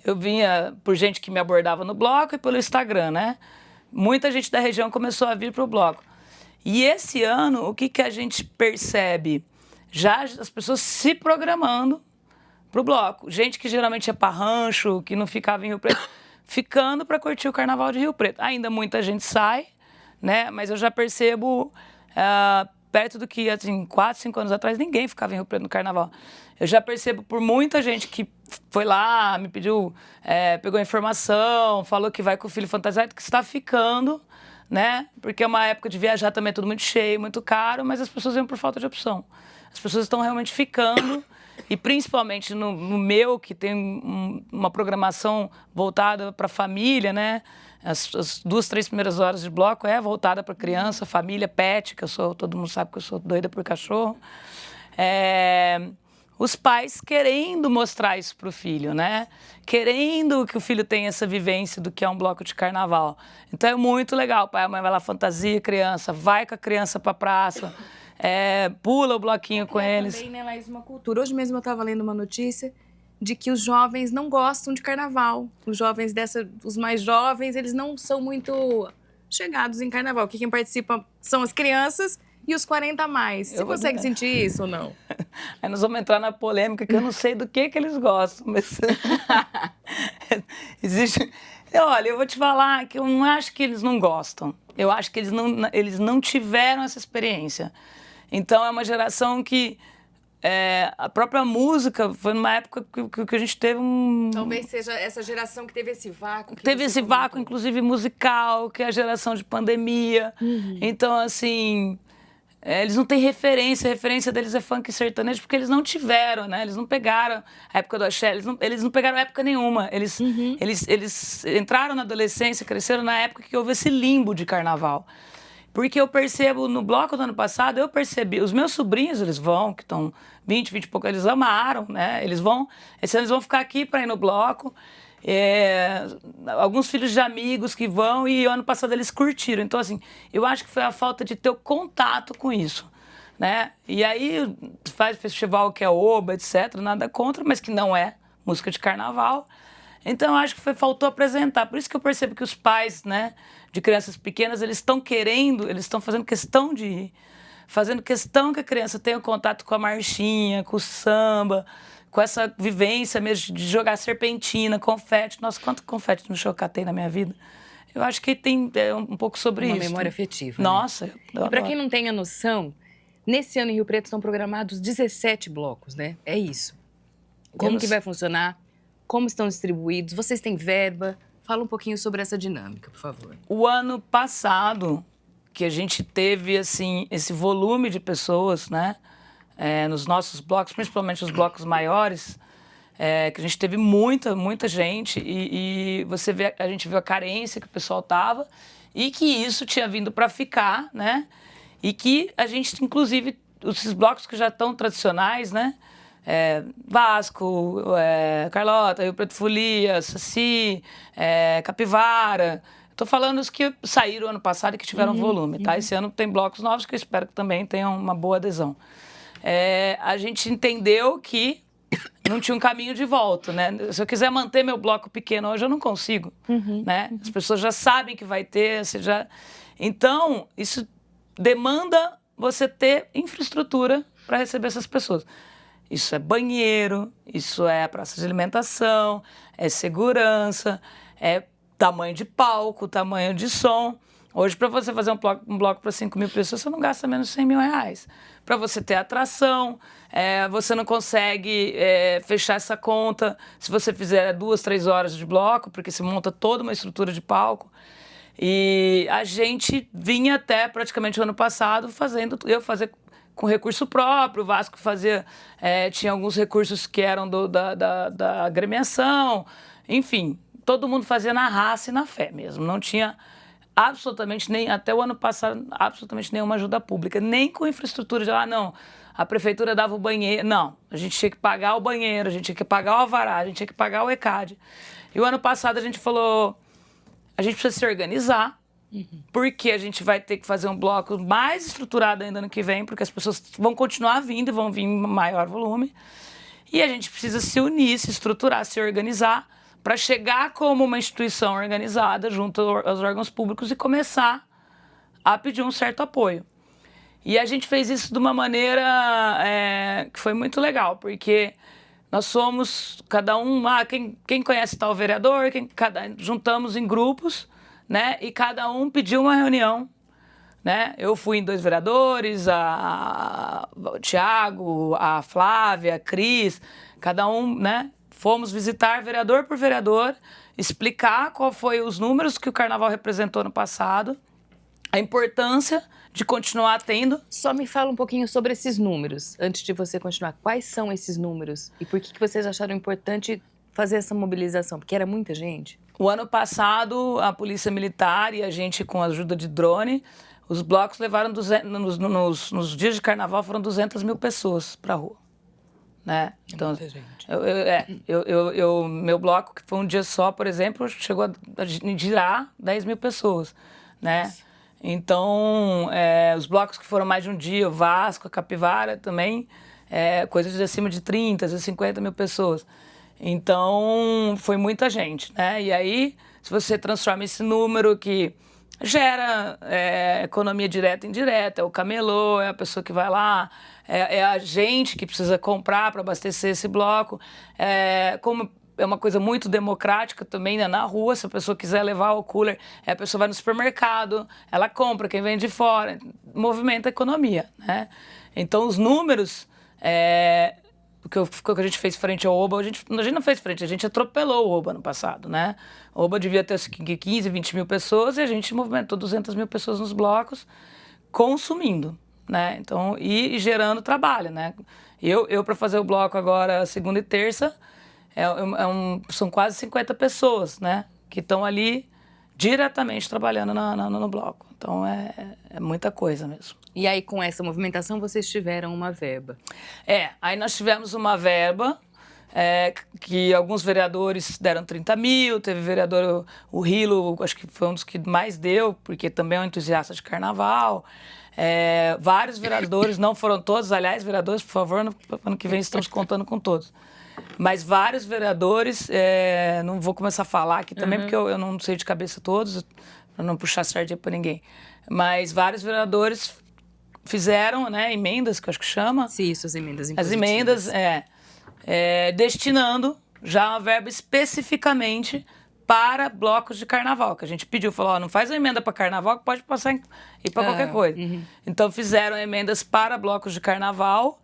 eu vinha por gente que me abordava no bloco e pelo Instagram, né? Muita gente da região começou a vir para o bloco. E esse ano, o que a gente percebe? Já as pessoas se programando pro bloco. Gente que geralmente é para rancho, que não ficava em Rio Preto, ficando para curtir o Carnaval de Rio Preto. Ainda muita gente sai, né? Mas eu já percebo, perto do que, assim, 4, 5 anos atrás, ninguém ficava em Rio Preto no Carnaval. Eu já percebo por muita gente que foi lá, me pediu, pegou informação, falou que vai com o filho fantasiado, que está ficando, né? Porque é uma época de viajar também, é tudo muito cheio, muito caro, mas as pessoas vêm por falta de opção. As pessoas estão realmente ficando. E principalmente no meu, que tem uma programação voltada para a família, né? As 2, 3 primeiras horas de bloco é voltada para criança, família, pet, que todo mundo sabe que eu sou doida por cachorro. Os pais querendo mostrar isso para o filho, né? Querendo que o filho tenha essa vivência do que é um bloco de carnaval. Então é muito legal. O pai e a mãe vai lá, fantasia criança, vai com a criança para a praça. Pula o bloquinho com eles. Também, né, Laís, uma cultura. Hoje mesmo eu estava lendo uma notícia de que os jovens não gostam de carnaval. Os jovens os mais jovens, eles não são muito chegados em carnaval. Que quem participa são as crianças e os 40 a mais. Você consegue sentir isso ou não? Aí nós vamos entrar na polêmica, que eu não sei do que eles gostam, mas existe... Olha, eu vou te falar que eu não acho que eles não gostam. Eu acho que eles não tiveram essa experiência. Então, é uma geração que a própria música foi numa época que a gente teve Talvez seja essa geração que teve esse vácuo. Teve esse vácuo, inclusive musical, que é a geração de pandemia. Uhum. Então, assim, eles não têm referência. A referência deles é funk sertanejo, porque eles não tiveram, né? Eles não pegaram a época do axé, eles não pegaram época nenhuma. Eles entraram na adolescência, cresceram na época que houve esse limbo de carnaval. Porque eu percebo, no bloco do ano passado, eu percebi, os meus sobrinhos, eles vão, que estão 20 e pouco, eles amaram, né? Esse ano eles vão ficar aqui para ir no bloco. Alguns filhos de amigos que vão, e ano passado eles curtiram. Então, assim, eu acho que foi a falta de ter o contato com isso, né? E aí faz festival que é Oba, etc., nada contra, mas que não é música de carnaval. Então, eu acho que faltou apresentar. Por isso que eu percebo que os pais, né, de crianças pequenas, eles estão fazendo questão de ir. Fazendo questão que a criança tenha contato com a marchinha, com o samba, com essa vivência mesmo de jogar serpentina, confete. Nossa, quanto confete no show que eu catei na minha vida. Eu acho que tem um pouco sobre isso. Uma memória afetiva. Nossa. Né? E para quem não tem a noção, nesse ano em Rio Preto estão programados 17 blocos, né? É isso. Como que vai funcionar? Como estão distribuídos? Vocês têm verba? Fala um pouquinho sobre essa dinâmica, por favor. O ano passado, que a gente teve, assim, esse volume de pessoas, né? Nos nossos blocos, principalmente os blocos maiores, que a gente teve muita gente e a gente viu a carência que o pessoal tava e que isso tinha vindo para ficar, né? E que a gente, inclusive, esses blocos que já estão tradicionais, né? Vasco, Carlota, Rio Preto Folia, Saci, Capivara. Estou falando os que saíram ano passado e que tiveram volume, tá? Esse ano tem blocos novos que eu espero que também tenham uma boa adesão. A gente entendeu que não tinha um caminho de volta, né? Se eu quiser manter meu bloco pequeno hoje, eu não consigo, né? As pessoas já sabem que vai ter, Então, isso demanda você ter infraestrutura para receber essas pessoas. Isso é banheiro, isso é praça de alimentação, é segurança, é tamanho de palco, tamanho de som. Hoje, para você fazer um bloco para 5 mil pessoas, você não gasta menos de 100 mil reais. Para você ter atração, você não consegue fechar essa conta se você fizer 2, 3 horas de bloco, porque se monta toda uma estrutura de palco. E a gente vinha até praticamente o ano passado eu fazia com recurso próprio, o Vasco fazia, tinha alguns recursos que eram da agremiação, enfim, todo mundo fazia na raça e na fé mesmo, não tinha absolutamente até o ano passado, absolutamente nenhuma ajuda pública, nem com infraestrutura de não, a prefeitura dava o banheiro, não, a gente tinha que pagar o banheiro, a gente tinha que pagar o alvará, a gente tinha que pagar o ECAD. E o ano passado a gente falou, a gente precisa se organizar, porque a gente vai ter que fazer um bloco mais estruturado ainda ano que vem, porque as pessoas vão continuar vindo e vão vir em maior volume. E a gente precisa se unir, se estruturar, se organizar para chegar como uma instituição organizada junto aos órgãos públicos e começar a pedir um certo apoio. E a gente fez isso de uma maneira que foi muito legal, porque nós somos, cada um, quem conhece tal vereador, juntamos em grupos, né? E cada um pediu uma reunião, né? Eu fui em 2 vereadores, o Tiago, a Flávia, a Cris, cada um, né? Fomos visitar vereador por vereador, explicar qual foi os números que o Carnaval representou no passado, a importância de continuar tendo. Só me fala um pouquinho sobre esses números, antes de você continuar. Quais são esses números? E por que vocês acharam importante fazer essa mobilização? Porque era muita gente. O ano passado, a Polícia Militar e a gente, com a ajuda de drone, os blocos levaram, nos dias de Carnaval, foram 200 mil pessoas para a rua. Né? Então, muita gente. Meu bloco, que foi um dia só, por exemplo, chegou a girar 10 mil pessoas. Né? Então, os blocos que foram mais de um dia, o Vasco, a Capivara também, coisas de acima de 30, 50 mil pessoas. Então, foi muita gente, né? E aí, se você transforma esse número que gera economia direta e indireta, é o camelô, é a pessoa que vai lá, é a gente que precisa comprar para abastecer esse bloco, como é uma coisa muito democrática também, né? Na rua, se a pessoa quiser levar o cooler, a pessoa vai no supermercado, ela compra, quem vem de fora, movimenta a economia, né? Então, os números... O que a gente fez frente ao Oba, a gente não fez frente, a gente atropelou o Oba no passado, né? O Oba devia ter 15, 20 mil pessoas e a gente movimentou 200 mil pessoas nos blocos consumindo, né? Então, e gerando trabalho, né? Eu para fazer o bloco agora, segunda e terça, são quase 50 pessoas, né? Que estão ali diretamente trabalhando no bloco. Então, é muita coisa mesmo. E aí, com essa movimentação, vocês tiveram uma verba? Aí nós tivemos uma verba, que alguns vereadores deram 30 mil, teve vereador, o Rilo, acho que foi um dos que mais deu, porque também é um entusiasta de Carnaval. Vários vereadores, não foram todos, aliás, vereadores, por favor, no ano que vem estamos contando com todos. Mas vários vereadores, não vou começar a falar aqui também, porque eu não sei de cabeça todos, para não puxar sardinha para ninguém. Mas vários vereadores fizeram, né, emendas, que eu acho que chama. Sim, isso, as emendas impositivas. As emendas, destinando já uma verba especificamente para blocos de Carnaval, que a gente pediu, falou, não faz uma emenda para Carnaval, que pode passar e para qualquer coisa. Então, fizeram emendas para blocos de Carnaval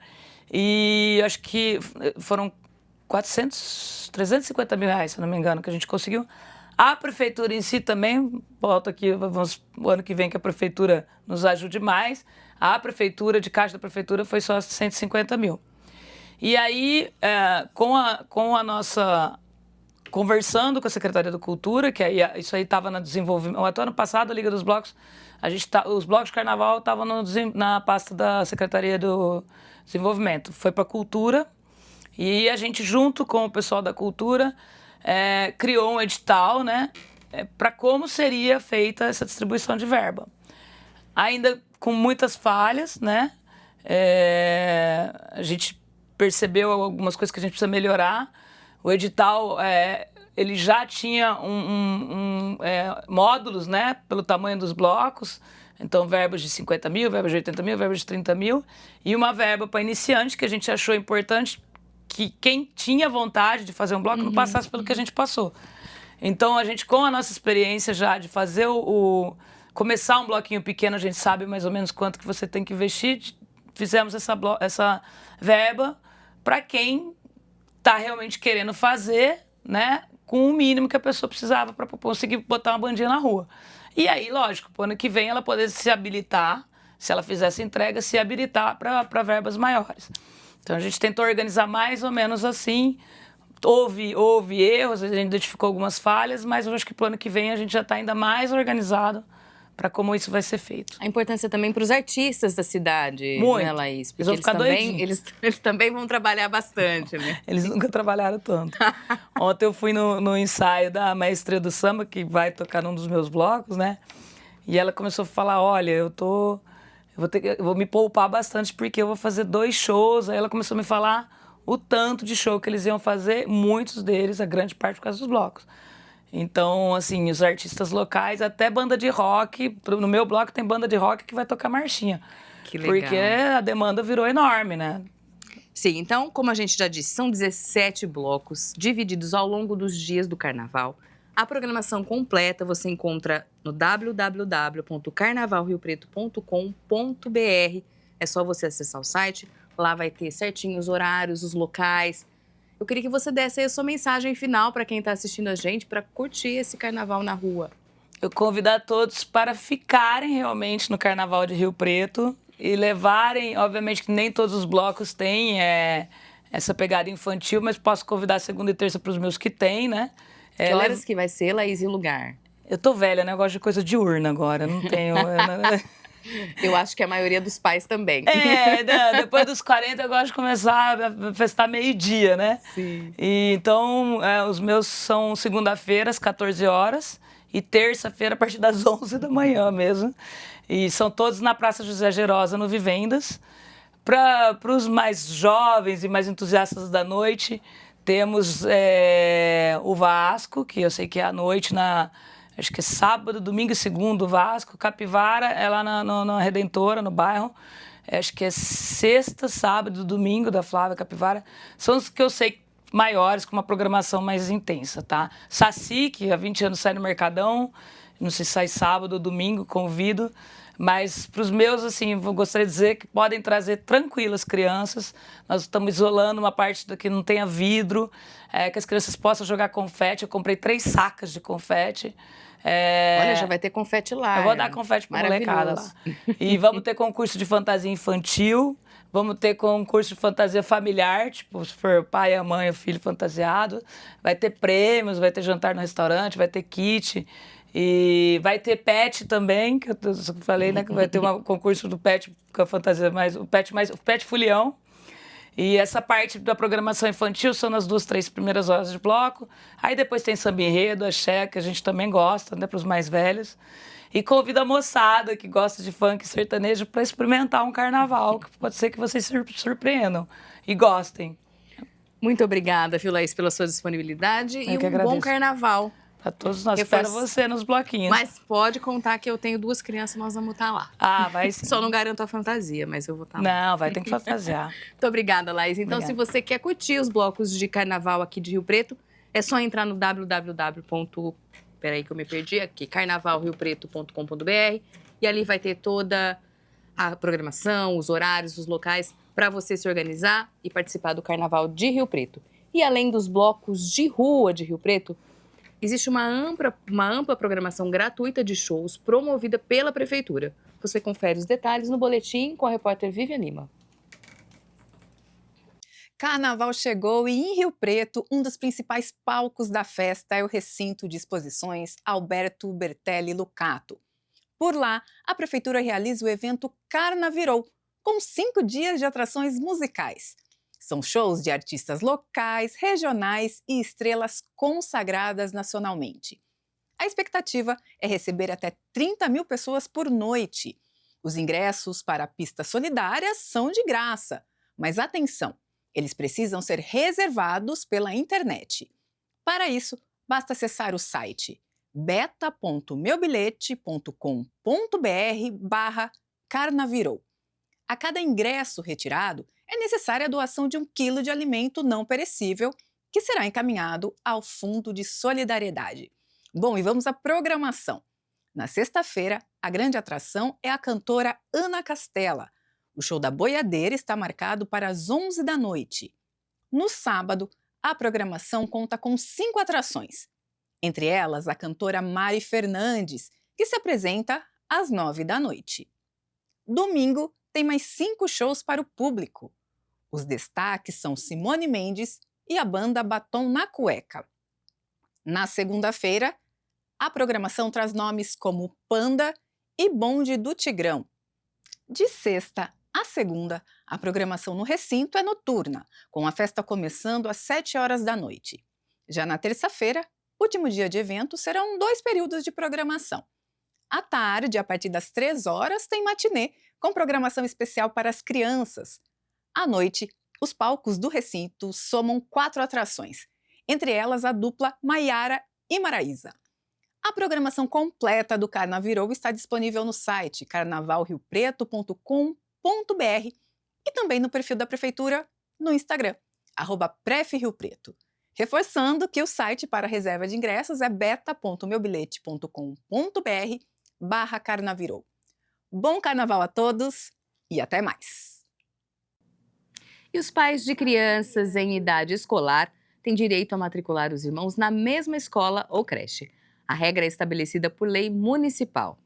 e acho que foram 350 mil reais, se não me engano, que a gente conseguiu. A prefeitura em si também, volta aqui, vamos o ano que vem que a prefeitura nos ajude mais. A prefeitura, de caixa da prefeitura, foi só 150 mil. E aí, com a nossa... Conversando com a Secretaria da Cultura, que aí, isso aí estava no desenvolvimento... Até ano passado, a Liga dos Blocos, os blocos de Carnaval estavam na pasta da Secretaria do Desenvolvimento. Foi para a Cultura e a gente, junto com o pessoal da Cultura, criou um edital, né, para como seria feita essa distribuição de verba. Ainda com muitas falhas, né? A gente percebeu algumas coisas que a gente precisa melhorar. O edital, ele já tinha módulos, né, pelo tamanho dos blocos. Então, verbas de 50 mil, verbas de 80 mil, verbas de 30 mil e uma verba para iniciante que a gente achou importante que quem tinha vontade de fazer um bloco não passasse pelo que a gente passou. Então, a gente, com a nossa experiência já de fazer começar um bloquinho pequeno, a gente sabe mais ou menos quanto que você tem que investir. Fizemos essa verba para quem está realmente querendo fazer, né, com o mínimo que a pessoa precisava para conseguir botar uma bandinha na rua. E aí, lógico, pro ano que vem ela poder se habilitar, se ela fizer essa entrega, se habilitar para verbas maiores. Então, a gente tentou organizar mais ou menos assim. Houve erros, a gente identificou algumas falhas, mas eu acho que pro ano que vem a gente já está ainda mais organizado para como isso vai ser feito. A importância também para os artistas da cidade, muito, né, Laís? Porque eles vão ficar doidinhos. Eles também vão trabalhar bastante, né? Eles nunca trabalharam tanto. Ontem eu fui no ensaio da Maestria do Samba, que vai tocar num dos meus blocos, né? E ela começou a falar, olha, eu vou me poupar bastante porque eu vou fazer 2 shows. Aí ela começou a me falar o tanto de show que eles iam fazer, muitos deles, a grande parte por causa dos blocos. Então, assim, os artistas locais, até banda de rock, no meu bloco tem banda de rock que vai tocar marchinha. Que legal. Porque a demanda virou enorme, né? Sim, então, como a gente já disse, são 17 blocos divididos ao longo dos dias do carnaval. A programação completa você encontra no www.carnavalriopreto.com.br. É só você acessar o site, lá vai ter certinho os horários, os locais. Eu queria que você desse aí a sua mensagem final para quem está assistindo a gente, para curtir esse carnaval na rua. Eu convido a todos para ficarem realmente no Carnaval de Rio Preto e levarem, obviamente que nem todos os blocos têm essa pegada infantil, mas posso convidar segunda e terça para os meus que têm, né? Que horas que vai ser, Laís, e lugar? Eu tô velha, né? Eu gosto de coisa diurna agora, não tenho... Eu acho que a maioria dos pais também. Depois dos 40 eu gosto de começar a festar meio-dia, né? Sim. E, então, os meus são segunda-feira, às 14 horas, e terça-feira, a partir das 11 da manhã mesmo. E são todos na Praça José Gerosa, no Vivendas. Para os mais jovens e mais entusiastas da noite, temos o Vasco, que eu sei que é à noite, acho que é sábado, domingo e segunda, o Vasco. Capivara é lá na Redentora, no bairro. Acho que é sexta, sábado, domingo da Flávia Capivara. São os que eu sei maiores, com uma programação mais intensa, tá? Saci, que há 20 anos sai no Mercadão. Não sei se sai sábado ou domingo, convido. Mas para os meus, assim, eu gostaria de dizer que podem trazer tranquilas crianças. Nós estamos isolando uma parte que não tenha vidro, que as crianças possam jogar confete. Eu comprei 3 sacas de confete. Olha, já vai ter confete lá. Eu vou dar confete para molecada lá. E vamos ter concurso de fantasia infantil, vamos ter concurso de fantasia familiar, tipo, se for o pai, a mãe, o filho fantasiado. Vai ter prêmios, vai ter jantar no restaurante, vai ter kit. E vai ter pet também, que eu falei, né? Que vai ter um concurso do pet com a fantasia o pet fulião. E essa parte da programação infantil são nas 2, 3 primeiras horas de bloco. Aí depois tem samba enredo, axé, que a gente também gosta, né, para os mais velhos. E convido a moçada que gosta de funk e sertanejo para experimentar um carnaval, que pode ser que vocês se surpreendam e gostem. Muito obrigada, viu, Laís, pela sua disponibilidade e um bom carnaval. Para todos nós. Espero você nos bloquinhos. Mas pode contar que eu tenho 2 crianças, nós vamos estar lá. Ah, vai sim. Só não garanto a fantasia, mas eu vou estar lá. Não, vai ter que fantasiar. Muito obrigada, Laís. Então, se você quer curtir os blocos de carnaval aqui de Rio Preto, é só entrar no carnavalriopreto.com.br e ali vai ter toda a programação, os horários, os locais para você se organizar e participar do Carnaval de Rio Preto. E além dos blocos de rua de Rio Preto, existe uma ampla programação gratuita de shows promovida pela Prefeitura. Você confere os detalhes no boletim com a repórter Vivian Lima. Carnaval chegou e em Rio Preto, um dos principais palcos da festa é o recinto de exposições Alberto Bertelli Lucato. Por lá, a Prefeitura realiza o evento Carnavirou, com 5 dias de atrações musicais. São shows de artistas locais, regionais e estrelas consagradas nacionalmente. A expectativa é receber até 30 mil pessoas por noite. Os ingressos para a pista solidária são de graça, mas atenção, eles precisam ser reservados pela internet. Para isso, basta acessar o site beta.meubilhete.com.br/carnavirou. A cada ingresso retirado, é necessária a doação de 1 quilo de alimento não perecível, que será encaminhado ao Fundo de Solidariedade. Bom, e vamos à programação. Na sexta-feira, a grande atração é a cantora Ana Castela. O show da Boiadeira está marcado para as 11 da noite. No sábado, a programação conta com 5 atrações. Entre elas, a cantora Mari Fernandes, que se apresenta às 9 da noite. Domingo, tem mais 5 shows para o público. Os destaques são Simone Mendes e a banda Batom na Cueca. Na segunda-feira, a programação traz nomes como Panda e Bonde do Tigrão. De sexta a segunda, a programação no recinto é noturna, com a festa começando às 7 horas da noite. Já na terça-feira, último dia de evento, serão 2 períodos de programação. À tarde, a partir das 3 horas, tem matinê, com programação especial para as crianças. À noite, os palcos do recinto somam 4 atrações, entre elas a dupla Maiara e Maraísa. A programação completa do Carnavirou está disponível no site carnavalriopreto.com.br e também no perfil da Prefeitura no Instagram, @prefriopreto. Reforçando que o site para reserva de ingressos é beta.meubilhete.com.br/carnavirou. Bom carnaval a todos e até mais! E os pais de crianças em idade escolar têm direito a matricular os irmãos na mesma escola ou creche. A regra é estabelecida por lei municipal.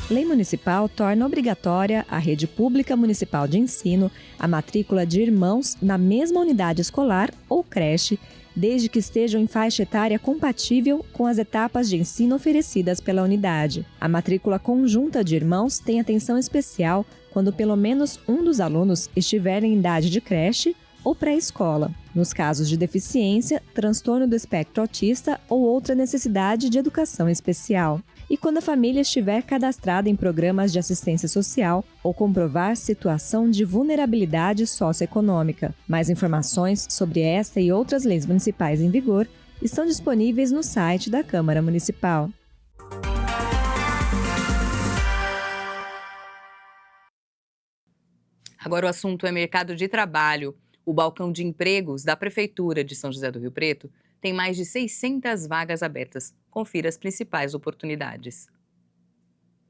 Lei municipal torna obrigatória a rede pública municipal de ensino a matrícula de irmãos na mesma unidade escolar ou creche, desde que estejam em faixa etária compatível com as etapas de ensino oferecidas pela unidade. A matrícula conjunta de irmãos tem atenção especial quando pelo menos um dos alunos estiver em idade de creche ou pré-escola, nos casos de deficiência, transtorno do espectro autista ou outra necessidade de educação especial. E quando a família estiver cadastrada em programas de assistência social ou comprovar situação de vulnerabilidade socioeconômica. Mais informações sobre esta e outras leis municipais em vigor estão disponíveis no site da Câmara Municipal. Agora o assunto é mercado de trabalho. O balcão de empregos da Prefeitura de São José do Rio Preto tem mais de 600 vagas abertas. Confira as principais oportunidades.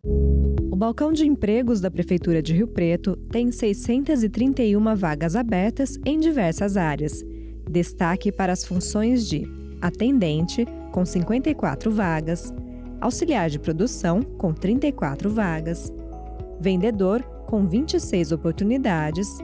O balcão de empregos da Prefeitura de Rio Preto tem 631 vagas abertas em diversas áreas. Destaque para as funções de atendente, com 54 vagas, auxiliar de produção, com 34 vagas, vendedor, com 26 oportunidades,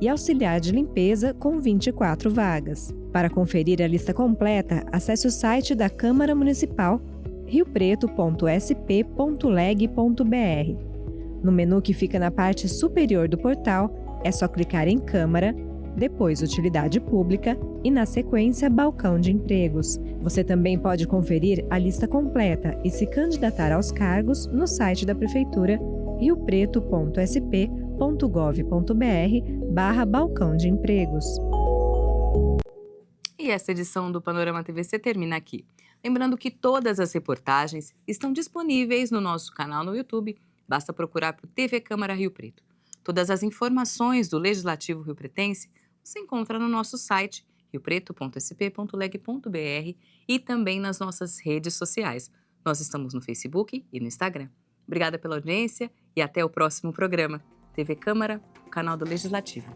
e auxiliar de limpeza com 24 vagas. Para conferir a lista completa, acesse o site da Câmara Municipal riopreto.sp.leg.br. No menu que fica na parte superior do portal, é só clicar em Câmara, depois Utilidade Pública e, na sequência, Balcão de Empregos. Você também pode conferir a lista completa e se candidatar aos cargos no site da Prefeitura riopreto.sp.gov.br/balcão de empregos. E essa edição do Panorama TVC termina aqui. Lembrando que todas as reportagens estão disponíveis no nosso canal no YouTube. Basta procurar por TV Câmara Rio Preto. Todas as informações do Legislativo riopretense você encontra no nosso site riopreto.sp.leg.br e também nas nossas redes sociais. Nós estamos no Facebook e no Instagram. Obrigada pela audiência e até o próximo programa. TV Câmara, o canal do Legislativo.